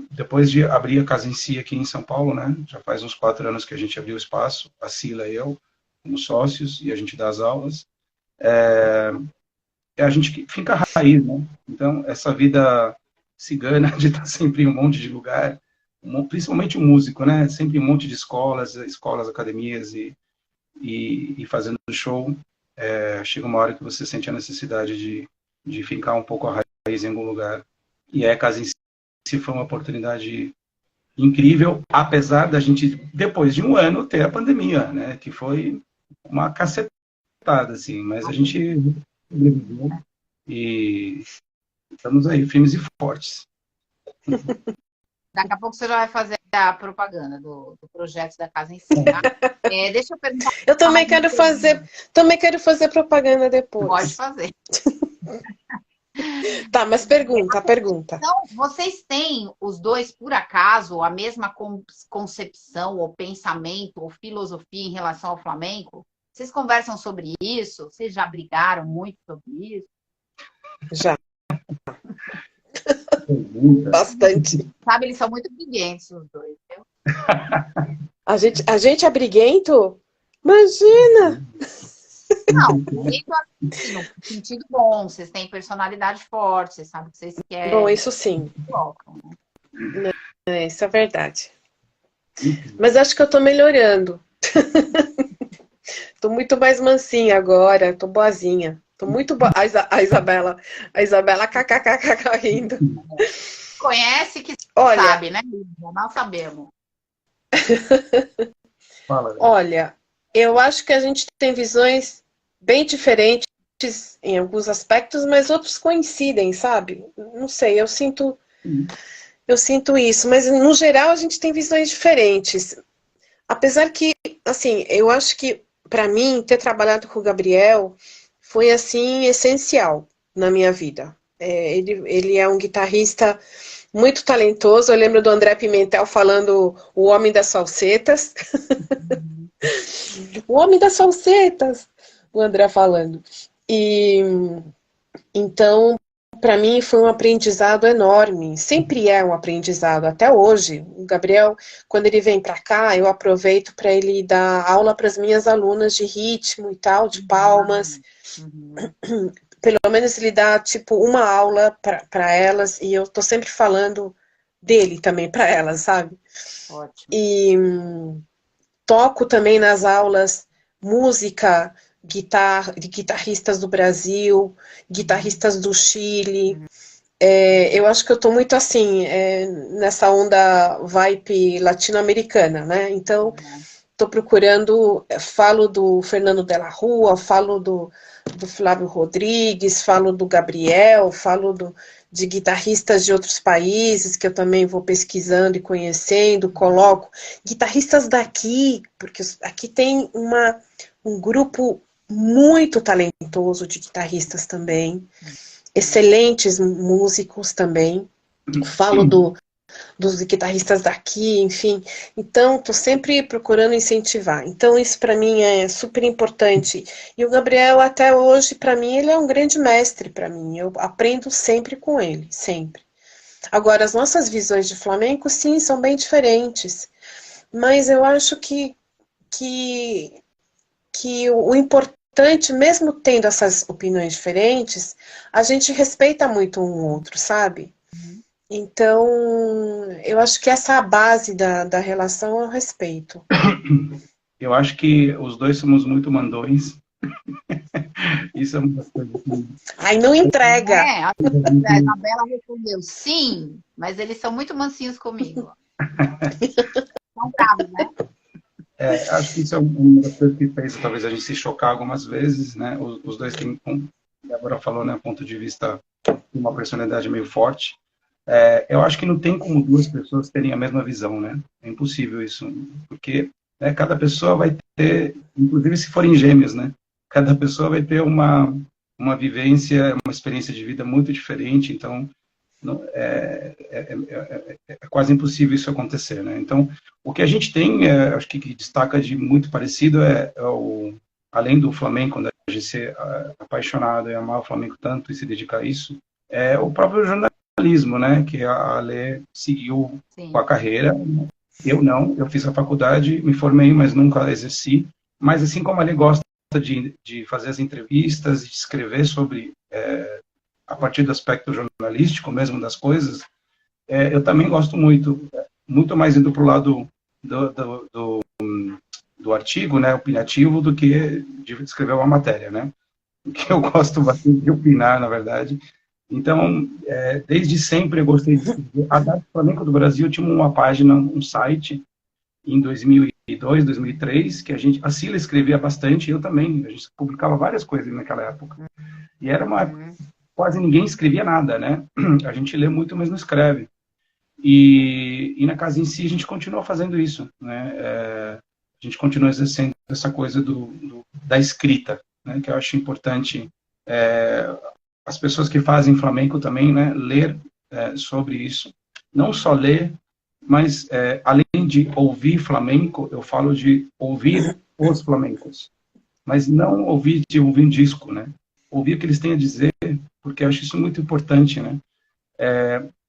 depois de abrir a Casa em Si aqui em São Paulo, né? Já faz uns 4 anos que a gente abriu o espaço, a Cila e eu, como sócios, e a gente dá as aulas. A gente fica raiz, né? Então, essa vida cigana de estar sempre em um monte de lugar, principalmente o músico, né? Sempre um monte de escolas, academias e fazendo show. Chega uma hora que você sente a necessidade de ficar um pouco a raiz em algum lugar. E a Casa em Si foi uma oportunidade incrível, apesar da gente, depois de um ano, ter a pandemia, né? Que foi uma cacetada, assim. Mas a gente sobreviveu e estamos aí, firmes e fortes. Daqui a pouco você já vai fazer a propaganda do projeto da Casa em Si. Tá? Deixa eu perguntar. Eu também quero fazer propaganda depois. Pode fazer. Tá, mas pergunta. Então, vocês têm, os dois, por acaso, a mesma concepção, ou pensamento, ou filosofia em relação ao flamenco? Vocês conversam sobre isso? Vocês já brigaram muito sobre isso? Já. Bastante. Sabe, eles são muito briguentos, os dois, viu? A gente é briguento? Imagina! Não, bonito assim, no sentido bom. Vocês têm personalidade forte, vocês sabem o que vocês querem. Bom, isso sim. Colocam, né? Isso é verdade. Mas acho que eu tô melhorando. Tô muito mais mansinha agora, tô boazinha. Tô muito boa. A Isabela kkkk rindo. Conhece que Olha, sabe, né, Lívia? Nós sabemos. Fala, olha, eu acho que a gente tem visões bem diferentes em alguns aspectos, mas outros coincidem, sabe? Não sei, eu sinto isso, mas no geral a gente tem visões diferentes. Apesar que, assim, eu acho que para mim ter trabalhado com o Gabriel foi assim essencial na minha vida. Ele é um guitarrista muito talentoso. Eu lembro do André Pimentel falando o homem das falsetas. O homem das falsetas, o André falando. E então, para mim foi um aprendizado enorme. Sempre é um aprendizado, até hoje. O Gabriel, quando ele vem para cá, eu aproveito para ele dar aula para as minhas alunas de ritmo e tal, de palmas. Pelo menos ele dá, tipo, uma aula para elas, e eu tô sempre falando dele também para elas, sabe? Ótimo. E toco também nas aulas música, de guitarristas do Brasil, guitarristas do Chile. Eu acho que eu tô muito assim, nessa onda vibe latino-americana, né? Então, tô procurando, falo do Fernando de la Rua, falo do Flávio Rodrigues, falo do Gabriel, falo de guitarristas de outros países, que eu também vou pesquisando e conhecendo, coloco guitarristas daqui, porque aqui tem um grupo muito talentoso de guitarristas também, excelentes músicos também, falo dos guitarristas daqui, enfim. Então, estou sempre procurando incentivar. Então, isso para mim é super importante. E o Gabriel, até hoje, para mim, ele é um grande mestre para mim. Eu aprendo sempre com ele, sempre. Agora, as nossas visões de flamenco, sim, são bem diferentes. Mas eu acho que o importante, mesmo tendo essas opiniões diferentes, a gente respeita muito um outro, sabe? Então, eu acho que essa é a base da relação, é o respeito. Eu acho que os dois somos muito mandões. Isso é uma das coisas que... Aí não entrega. A Isabela respondeu sim, mas eles são muito mansinhos comigo. São bravos, né? Acho que isso é uma das coisas que fez talvez a gente se chocar algumas vezes, né? Os dois têm, como a Débora falou, né, um ponto de vista, uma personalidade meio forte. Eu acho que não tem como duas pessoas terem a mesma visão, né? É impossível isso, porque cada pessoa vai ter, inclusive se forem gêmeos, né? Cada pessoa vai ter uma vivência, uma experiência de vida muito diferente, então é quase impossível isso acontecer, né? Então, o que a gente tem, acho que destaca de muito parecido além do flamenco, da gente ser apaixonado e amar o flamenco tanto e se dedicar a isso, é o próprio jornalismo, né? Que a Ale seguiu com a carreira. Eu não, eu fiz a faculdade, me formei, mas nunca exerci. Mas assim como a Ale gosta de fazer as entrevistas, de escrever sobre, a partir do aspecto jornalístico mesmo das coisas, eu também gosto muito mais indo para o lado do artigo, né, opinativo, do que de escrever uma matéria, né? Porque eu gosto bastante de opinar, na verdade. Então, desde sempre eu gostei de escrever. A Data Flamenco do Brasil tinha uma página, um site, em 2002, 2003, que a Cila escrevia bastante, e eu também. A gente publicava várias coisas naquela época. E era quase ninguém escrevia nada, né? A gente lê muito, mas não escreve. E na casa em si, a gente continua fazendo isso, né? A gente continua exercendo essa coisa da escrita, né? Que eu acho importante. As pessoas que fazem flamenco também, né? Ler sobre isso. Não só ler, mas além de ouvir flamenco, eu falo de ouvir os flamencos. Mas não ouvir um disco, né? Ouvir o que eles têm a dizer, porque eu acho isso muito importante, né?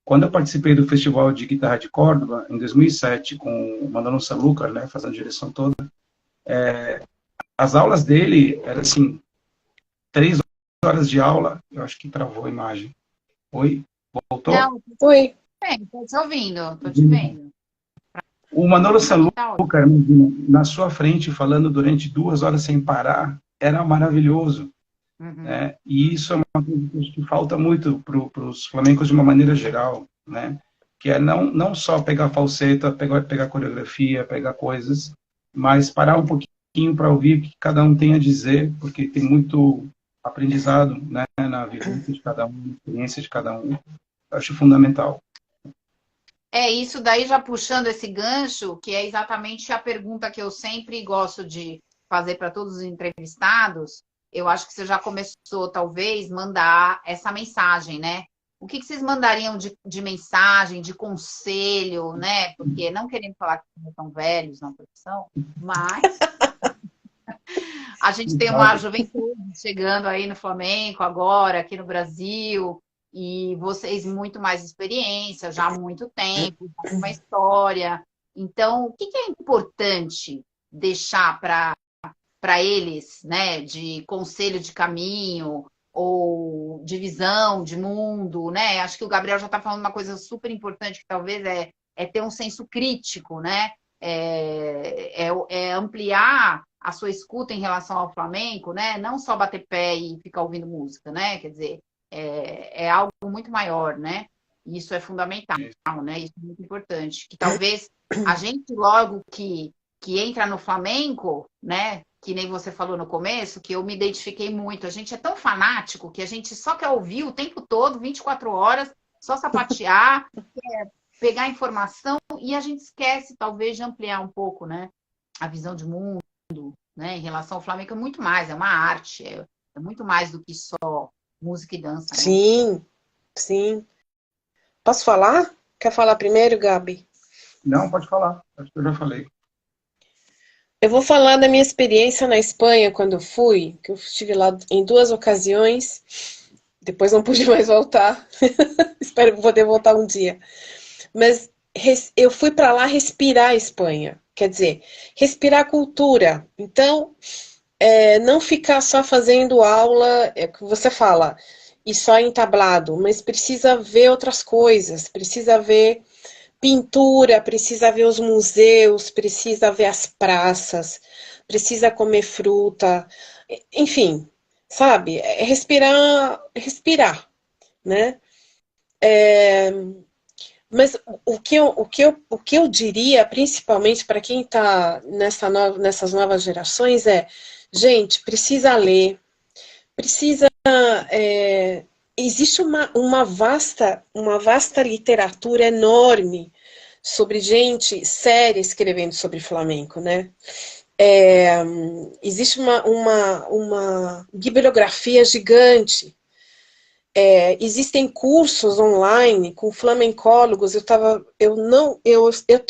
Quando eu participei do Festival de Guitarra de Córdoba, em 2007, com o Manolo Sanlúcar, né, fazendo a direção toda, as aulas dele eram assim, 3 horas de aula, eu acho que travou a imagem. Oi? Voltou? Não, Oi. tô te ouvindo, tô te vendo. O Manolo Tá ótimo. Sanlúcar, na sua frente, falando durante 2 horas sem parar, era maravilhoso. Uhum. Né? E isso é uma coisa que acho que falta muito para os flamencos de uma maneira geral, né? Que é não só pegar falseta, pegar coreografia, pegar coisas, mas parar um pouquinho para ouvir o que cada um tem a dizer, porque tem muito aprendizado, né, na vivência de cada um, na experiência de cada um. Eu acho fundamental. É isso daí, já puxando esse gancho, que é exatamente a pergunta que eu sempre gosto de fazer para todos os entrevistados. Eu acho que você já começou, talvez, mandar essa mensagem, né? O que vocês mandariam de mensagem, de conselho, né? Porque não querendo falar que não tão velhos na profissão, mas a gente tem uma juventude chegando aí no Flamengo agora, aqui no Brasil, e vocês muito mais experiência, já há muito tempo, já com uma história. Então, o que é importante deixar para eles, né, de conselho de caminho ou de visão de mundo, né? Acho que o Gabriel já está falando uma coisa super importante que talvez é ter um senso crítico, né? É ampliar a sua escuta em relação ao flamenco, né? Não só bater pé e ficar ouvindo música, né? Quer dizer, é algo muito maior, né? E isso é fundamental, né? Isso é muito importante. Que talvez a gente, logo que entra no flamenco, né? Que nem você falou no começo, que eu me identifiquei muito. A gente é tão fanático que a gente só quer ouvir o tempo todo, 24 horas, só sapatear, pegar informação, e a gente esquece, talvez, de ampliar um pouco, né? A visão de mundo, né? Em relação ao Flamengo, é muito mais, é uma arte, é muito mais do que só música e dança, né? Sim, sim. Posso falar? Quer falar primeiro, Gabi? Não, pode falar. Acho que eu já falei. Eu vou falar da minha experiência na Espanha quando eu fui, que eu estive lá em 2 ocasiões, depois não pude mais voltar. Espero poder voltar um dia. Mas eu fui para lá respirar a Espanha, quer dizer, respirar a cultura. Então, não ficar só fazendo aula, é o que você fala, e só entablado, mas precisa ver outras coisas, precisa ver pintura, precisa ver os museus, precisa ver as praças, precisa comer fruta, enfim, sabe? É respirar, né? Mas o que eu diria, principalmente para quem está nessas novas gerações, gente, precisa ler, precisa. Existe uma vasta literatura enorme sobre gente séria escrevendo sobre flamenco, né? Existe uma bibliografia gigante. Existem cursos online com flamencólogos.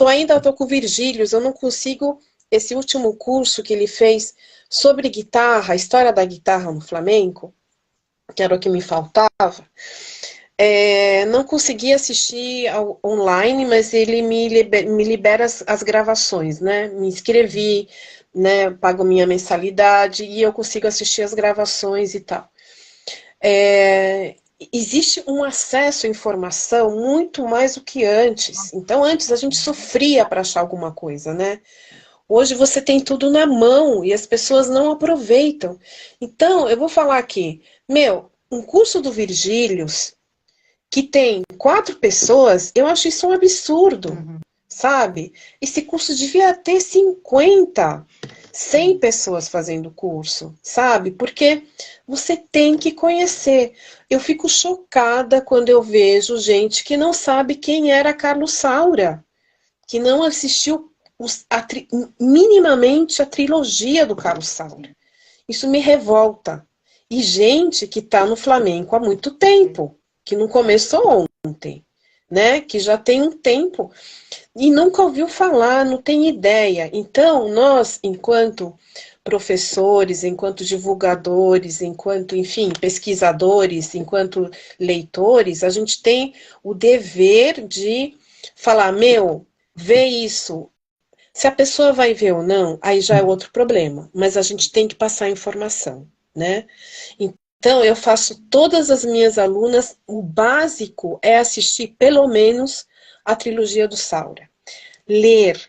Ainda tô com o Virgílios, eu não consigo. Esse último curso que ele fez sobre guitarra, a história da guitarra no flamenco, que era o que me faltava, não consegui assistir online, mas ele me libera as gravações, né? Me inscrevi, né? Pago minha mensalidade e eu consigo assistir as gravações e tal. Existe um acesso à informação muito mais do que antes. Então, antes a gente sofria para achar alguma coisa, né? Hoje você tem tudo na mão e as pessoas não aproveitam. Então, eu vou falar aqui, um curso do Virgílios que tem 4 pessoas, eu acho isso um absurdo, sabe? Esse curso devia ter 50, 100 pessoas fazendo o curso, sabe? Porque você tem que conhecer. Eu fico chocada quando eu vejo gente que não sabe quem era Carlos Saura, que não assistiu minimamente a trilogia do Carlos Saura. Isso me revolta. E gente que está no Flamengo há muito tempo, que não começou ontem, né? Que já tem um tempo e nunca ouviu falar, não tem ideia. Então, nós, enquanto professores, enquanto divulgadores, enquanto, enfim, pesquisadores, enquanto leitores, a gente tem o dever de falar, vê isso. Se a pessoa vai ver ou não, aí já é outro problema. Mas a gente tem que passar a informação, né? Então, eu faço todas as minhas alunas, o básico é assistir pelo menos a trilogia do Saura. Ler,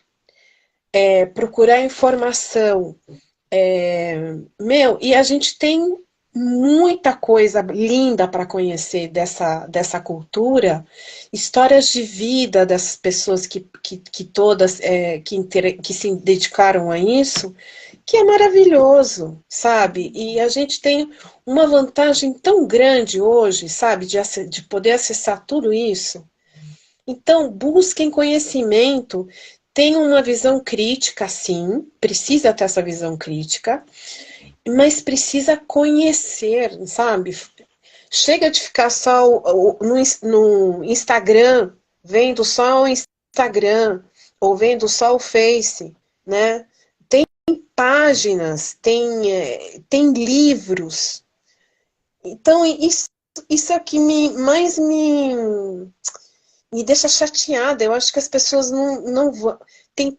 procurar informação. E a gente tem muita coisa linda para conhecer dessa cultura, histórias de vida dessas pessoas que todas que se dedicaram a isso, que é maravilhoso, sabe? E a gente tem uma vantagem tão grande hoje, sabe, de poder acessar tudo isso. Então, busquem conhecimento, tenham uma visão crítica, sim, precisa ter essa visão crítica, mas precisa conhecer, sabe? Chega de ficar só no Instagram, vendo só o Instagram, ou vendo só o Face, né? Tem páginas, tem livros. Então, isso é o que mais me deixa chateada. Eu acho que as pessoas não vão... Tem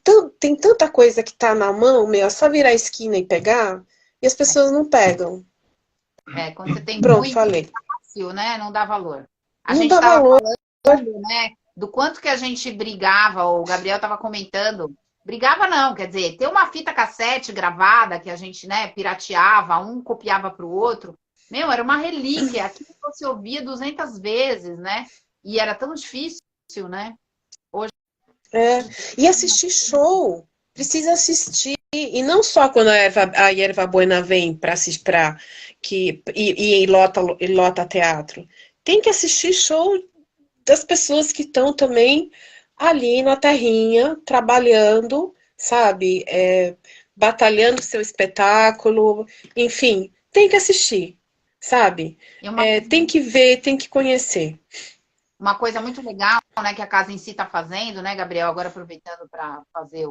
tanta coisa que está na mão, é só virar a esquina e pegar, e as pessoas não pegam. Quando você tem Pronto, muito falei. fácil, né? Não dá valor. A Não gente dá estava valor. falando, né, do quanto que a gente brigava, o Gabriel estava comentando. Brigava não, quer dizer, ter uma fita cassete gravada que a gente, né, pirateava, um copiava para o outro. Era uma relíquia, aquilo que você ouvia 200 vezes, né? E era tão difícil, né? E assistir show, precisa assistir, e não só quando a Yerva Buena vem para assistir, e lota teatro. Tem que assistir show das pessoas que estão também ali na terrinha, trabalhando, sabe, batalhando seu espetáculo, enfim, tem que assistir, sabe? Tem que ver, tem que conhecer. Uma coisa muito legal, né, que a casa em si está fazendo, né, Gabriel? Agora aproveitando para fazer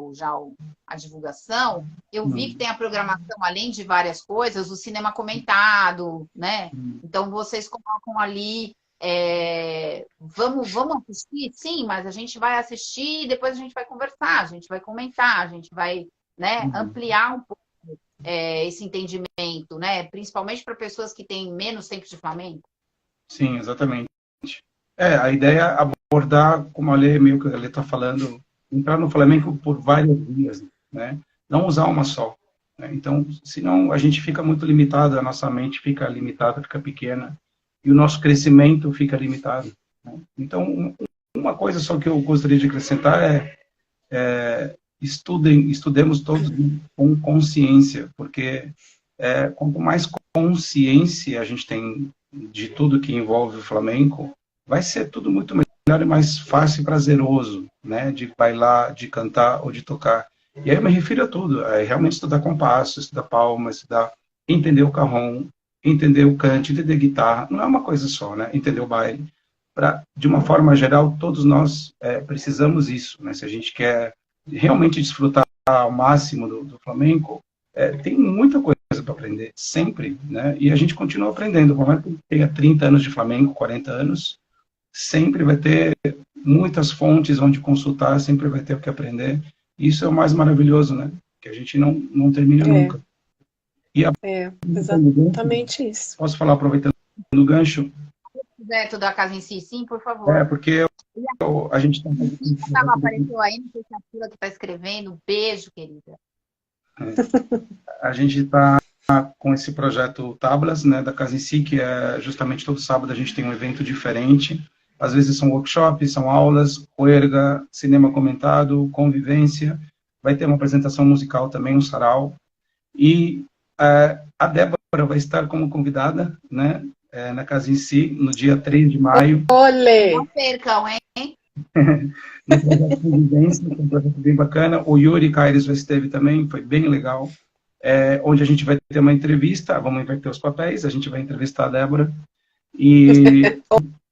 a divulgação, eu vi que tem a programação, além de várias coisas, o cinema comentado, né? Então vocês colocam ali, vamos assistir? Sim, mas a gente vai assistir e depois a gente vai conversar, a gente vai comentar, a gente vai, né, ampliar um pouco esse entendimento, né? Principalmente para pessoas que têm menos tempo de Flamengo. Sim, exatamente. A ideia é abordar, como a Lê, meio que a Lê está falando, entrar no Flamengo por várias vias, né? Não usar uma só. Né? Então, senão a gente fica muito limitado, a nossa mente fica limitada, fica pequena, e o nosso crescimento fica limitado. Né? Então, uma coisa só que eu gostaria de acrescentar estudemos todos com consciência, porque quanto mais consciência a gente tem de tudo que envolve o flamenco, vai ser tudo muito melhor e mais fácil e prazeroso, né? De bailar, de cantar ou de tocar. E aí eu me refiro a tudo, realmente estudar compasso, estudar palma, entender o carrom, entender o cante, entender guitarra, não é uma coisa só, né? Entender o baile. De uma forma geral, todos nós precisamos isso, né? Se a gente quer realmente desfrutar ao máximo do flamenco, tem muita coisa para aprender, sempre, né? E a gente continua aprendendo, por mais que tenha 30 anos de flamenco, 40 anos, sempre vai ter muitas fontes onde consultar, sempre vai ter o que aprender. Isso é o mais maravilhoso, né? Que a gente não termina nunca. E exatamente isso. Posso falar aproveitando o gancho? Projeto da casa em si, sim, por favor. Porque a gente está... apareceu aí, não sei se é a Fila que está escrevendo. Beijo, querida. A gente está com esse projeto Tablas, né, da casa em si, que é justamente todo sábado a gente tem um evento diferente. Às vezes são workshops, são aulas, poerga, cinema comentado, convivência. Vai ter uma apresentação musical também, um sarau. E a Débora vai estar como convidada, né, na casa em si, no dia 3 de maio. Olê! Não percam, hein? No projeto Convivência, que é um projeto bem bacana. O Yuri Caires já esteve também, foi bem legal. Onde a gente vai ter uma entrevista, vamos inverter os papéis, a gente vai entrevistar a Débora. E...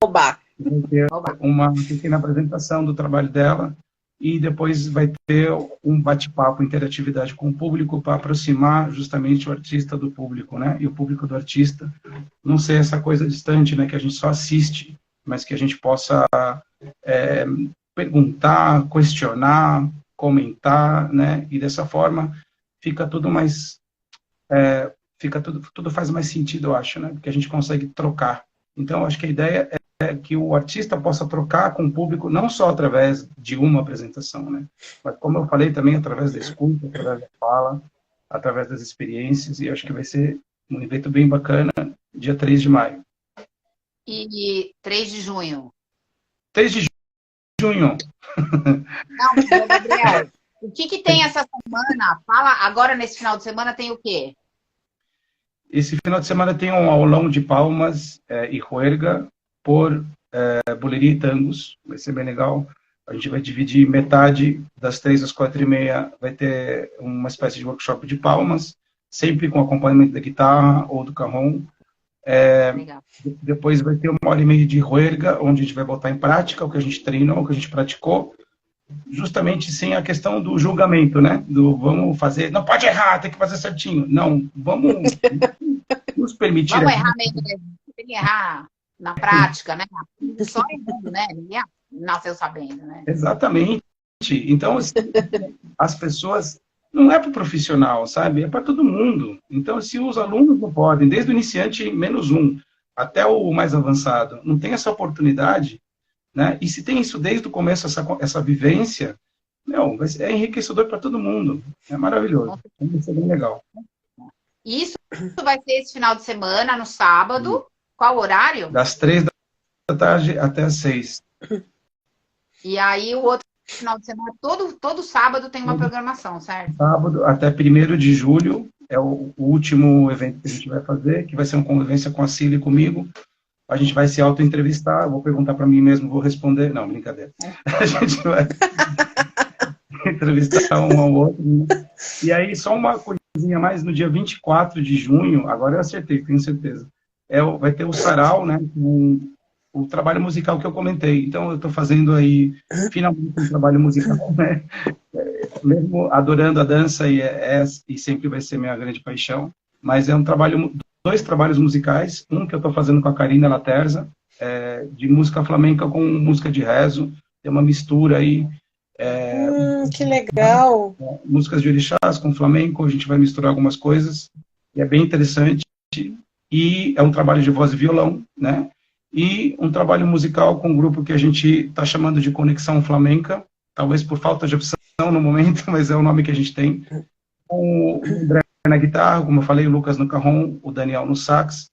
Oba! Vai ter uma pequena apresentação do trabalho dela e depois vai ter um bate-papo, interatividade com o público para aproximar justamente o artista do público, né? E o público do artista não ser essa coisa distante, né? Que a gente só assiste, mas que a gente possa perguntar, questionar, comentar, né? E dessa forma fica tudo mais fica tudo faz mais sentido, eu acho, né? Porque a gente consegue trocar. Então, eu acho que a ideia é que o artista possa trocar com o público, não só através de uma apresentação, né? Mas, como eu falei, também através da escuta, através da fala, através das experiências, e eu acho que vai ser um evento bem bacana, dia 3 de maio. E 3 de junho? 3 de junho. Não, Gabriel, o que tem essa semana? Fala, agora nesse final de semana tem o quê? Esse final de semana tem um aulão de palmas e juerga por boleria e tangos. Vai ser bem legal. A gente vai dividir metade das 3 às 4h30. Vai ter uma espécie de workshop de palmas, sempre com acompanhamento da guitarra ou do cajón. Depois vai ter 1h30 de juerga, onde a gente vai botar em prática o que a gente treinou, o que a gente praticou, justamente sem a questão do julgamento, né? Do vamos fazer, não pode errar, tem que fazer certinho. Não, vamos nos permitir. Vamos errar mesmo, tem que errar na prática, né? Só errando, né? Ninguém nasceu sabendo, né? Exatamente. Então, as pessoas, não é para o profissional, sabe? É para todo mundo. Então, se os alunos não podem, desde o iniciante -1 até o mais avançado, não tem essa oportunidade, né? E se tem isso desde o começo, essa vivência, não, é enriquecedor para todo mundo. É maravilhoso. Vai ser bem legal. Isso vai ser esse final de semana, no sábado. Qual horário? Das 3 da tarde até as 6. E aí o outro final de semana, todo sábado tem uma programação, certo? Sábado até 1º de julho é o último evento que a gente vai fazer, que vai ser uma convivência com a Cília e comigo. A gente vai se auto-entrevistar, eu vou perguntar para mim mesmo, vou responder. Não, brincadeira. A gente vai entrevistar um ao outro. Né? E aí, só uma coisinha mais, no dia 24 de junho, agora eu acertei, tenho certeza, vai ter o sarau, né, o trabalho musical que eu comentei. Então, eu estou fazendo aí, finalmente, um trabalho musical, né? Mesmo adorando a dança, e sempre vai ser minha grande paixão, mas é um trabalho, 2 trabalhos musicais, um que eu estou fazendo com a Karina Laterza, de música flamenca com música de rezo, tem uma mistura aí. Que legal! Músicas de orixás com flamenco, a gente vai misturar algumas coisas, e é bem interessante, e é um trabalho de voz e violão, né? E um trabalho musical com um grupo que a gente está chamando de Conexão Flamenca, talvez por falta de opção no momento, mas é o nome que a gente tem. O André na guitarra, como eu falei, o Lucas no cajón, o Daniel no sax,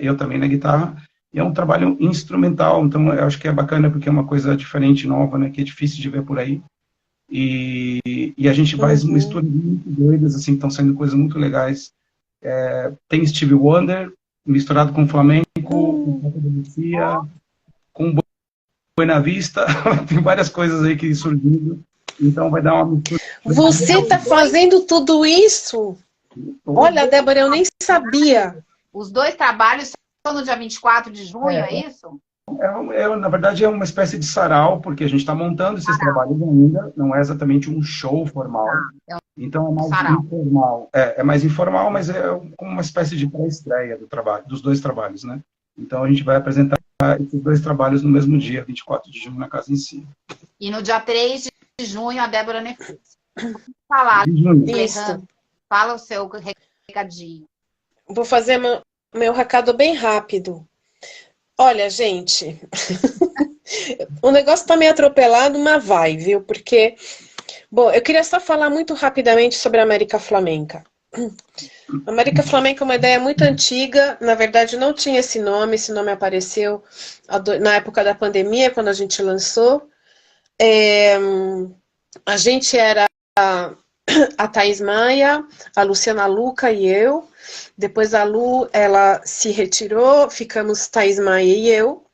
eu também na guitarra. E é um trabalho instrumental, então eu acho que é bacana porque é uma coisa diferente, nova, né, que é difícil de ver por aí. E a gente faz misturas muito doidas, assim, estão saindo coisas muito legais. Tem Stevie Wonder misturado com flamenco, com Lucia, com Buena Vista, tem várias coisas aí que surgindo, então vai dar uma mistura. Você está fazendo tudo isso? Olha, Débora, eu nem sabia. Os 2 trabalhos são no dia 24 de junho, é isso? Na verdade, é uma espécie de sarau, porque a gente está montando esses trabalhos ainda, não é exatamente um show formal. Então é mais informal. É mais informal, mas é como uma espécie de pré-estreia dos 2 trabalhos, né? Então a gente vai apresentar esses 2 trabalhos no mesmo dia, 24 de junho, na Casa em Si. E no dia 3 de junho, a Débora Nefus. Falar, isso. Fala o seu recadinho. Vou fazer meu recado bem rápido. Olha, gente, o negócio tá meio atropelado, mas vai, viu? Porque, bom, eu queria só falar muito rapidamente sobre a América Flamenca. A América Flamenca é uma ideia muito antiga, na verdade não tinha esse nome apareceu na época da pandemia, quando a gente lançou. A gente era a Thaís Maia, a Luciana Luca e eu. Depois a Lu, ela se retirou, ficamos Thaís Maia e eu.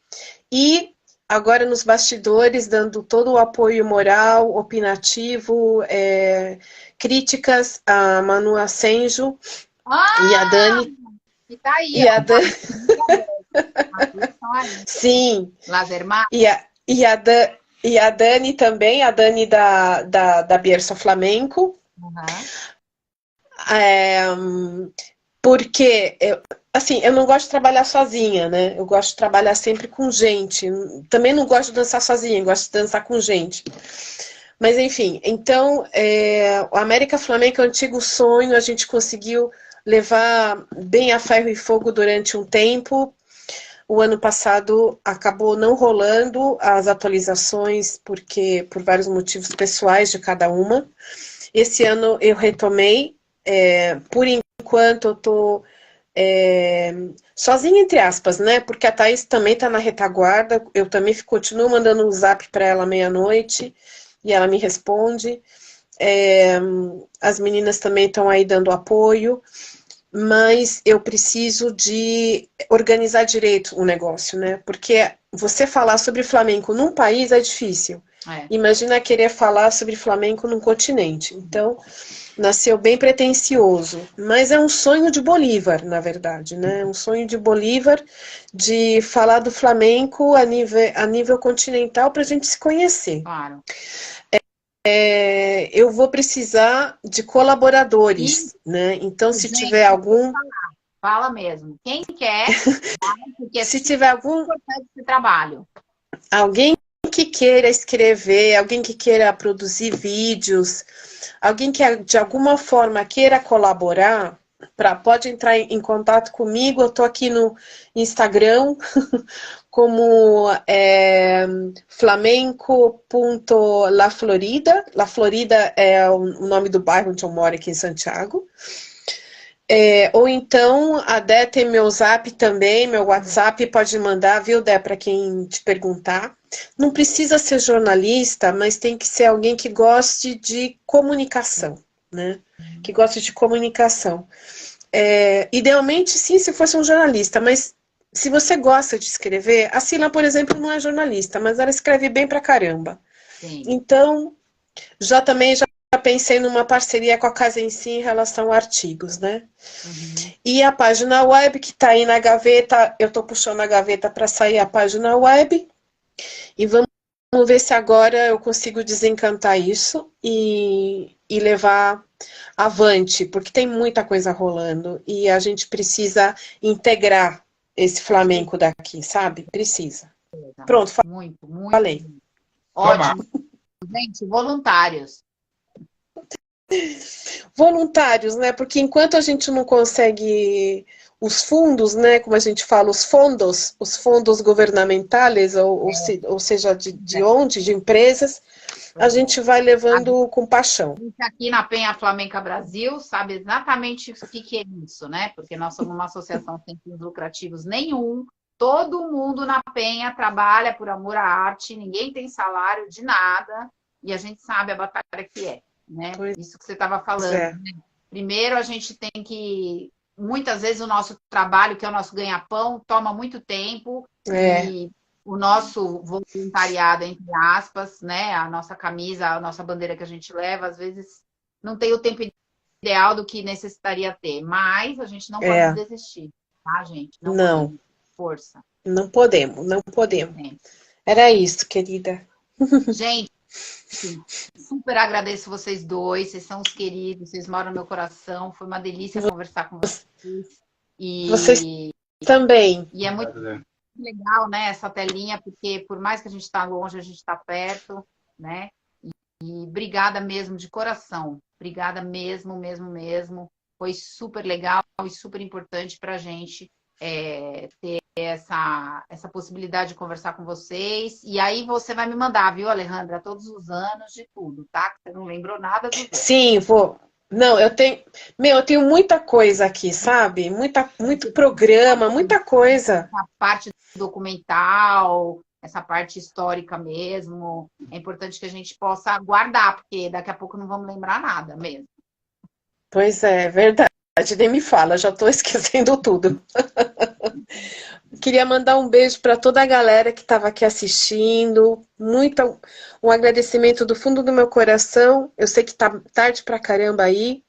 E agora nos bastidores, dando todo o apoio moral, opinativo, críticas, a Manu Ascenjo e a Dani. E tá aí, e a Dani. Sim. Lazermar. E a Dani também, a Dani da Bierzo Flamenco. Porque, eu não gosto de trabalhar sozinha, né? Eu gosto de trabalhar sempre com gente. Também não gosto de dançar sozinha, gosto de dançar com gente. Mas, enfim, então, o América Flamenca é um antigo sonho, a gente conseguiu levar bem a ferro e fogo durante um tempo. O ano passado acabou não rolando as atualizações, porque por vários motivos pessoais de cada uma. Esse ano eu retomei. Por enquanto eu estou sozinha, entre aspas, né? Porque a Thaís também está na retaguarda. Eu também continuo mandando um zap para ela meia-noite e ela me responde. As meninas também estão aí dando apoio. Mas eu preciso de organizar direito o negócio, né? Porque você falar sobre flamenco num país é difícil. Imagina querer falar sobre flamenco num continente. Então, nasceu bem pretensioso. Mas é um sonho de Bolívar, na verdade, né? Um sonho de Bolívar de falar do flamenco a nível continental para a gente se conhecer. Claro. Eu vou precisar de colaboradores, né? Então, se tiver algum... Fala mesmo. Quem quer, porque se tiver algum importante esse trabalho. Alguém que queira escrever, alguém que queira produzir vídeos, alguém que de alguma forma queira colaborar, pode entrar em contato comigo. Eu estou aqui no Instagram como flamenco.laflorida. La Florida é o nome do bairro onde eu moro aqui em Santiago. Ou então, a Dé tem meu zap também, meu WhatsApp, pode mandar, viu, Dé, para quem te perguntar. Não precisa ser jornalista, mas tem que ser alguém que goste de comunicação, né? Que goste de comunicação. Idealmente, sim, se fosse um jornalista, mas se você gosta de escrever, a Sila, por exemplo, não é jornalista, mas ela escreve bem pra caramba. Sim. Então, já pensei numa parceria com a Casa em Si em relação a artigos, né? Uhum. E a página web que está aí na gaveta, eu estou puxando a gaveta para sair a página web. E vamos ver se agora eu consigo desencantar isso e levar avante, porque tem muita coisa rolando e a gente precisa integrar esse flamenco daqui, sabe? Precisa. Pronto, muito falei. Ótimo. Gente, voluntários. Voluntários, né? Porque enquanto a gente não consegue os fundos, né? Como a gente fala, os fundos governamentais, ou seja, de onde? De empresas, a gente vai levando com paixão. Aqui na Penha Flamenca Brasil sabe exatamente o que é isso, né? Porque nós somos uma associação sem fins lucrativos nenhum. Todo mundo na Penha trabalha por amor à arte, ninguém tem salário de nada, e a gente sabe a batalha que é. Né? Isso que você estava falando. Né? Primeiro, a gente tem que... Muitas vezes o nosso trabalho, que é o nosso ganha-pão, toma muito tempo. E o nosso voluntariado, entre aspas, né? A nossa camisa, a nossa bandeira que a gente leva, às vezes não tem o tempo ideal do que necessitaria ter. Mas a gente não pode desistir, tá, gente? Não. Podemos. Força. Não podemos. Era isso, querida. Gente, super agradeço vocês dois, vocês são os queridos, vocês moram no meu coração, foi uma delícia conversar com vocês. Vocês também. E é muito legal, né, essa telinha, porque por mais que a gente está longe, a gente está perto, né? E obrigada mesmo, de coração. Obrigada mesmo. Foi super legal e super importante para a gente ter essa possibilidade de conversar com vocês. E aí você vai me mandar, viu, Alejandra? Todos os anos de tudo, tá? Você não lembrou nada do... Sim, vou. Não, eu tenho muita coisa aqui, sabe? Muito programa, muita coisa. Essa parte documental, essa parte histórica mesmo. É importante que a gente possa guardar, porque daqui a pouco não vamos lembrar nada mesmo. Pois é, verdade. Nem me fala, já estou esquecendo tudo. Queria mandar um beijo para toda a galera que estava aqui assistindo. Um agradecimento do fundo do meu coração. Eu sei que está tarde pra caramba aí.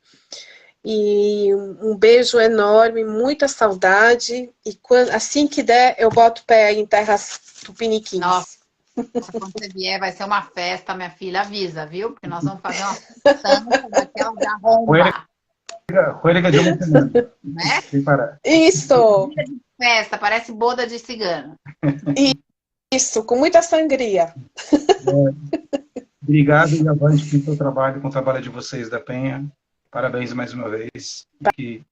E um beijo enorme, muita saudade. E assim que der, eu boto o pé aí em terras tupiniquins. Nossa, quando você vier, vai ser uma festa, minha filha. Avisa, viu? Porque nós vamos fazer uma festança daquela da romba. Juega de uma semana. Né? Sem parar. Isso! Festa, parece boda de cigano. Isso, com muita sangria. Obrigado e avante com o seu trabalho, com o trabalho de vocês da Penha. Parabéns mais uma vez. Que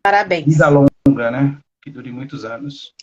Parabéns. Vida longa, né? Que dure muitos anos.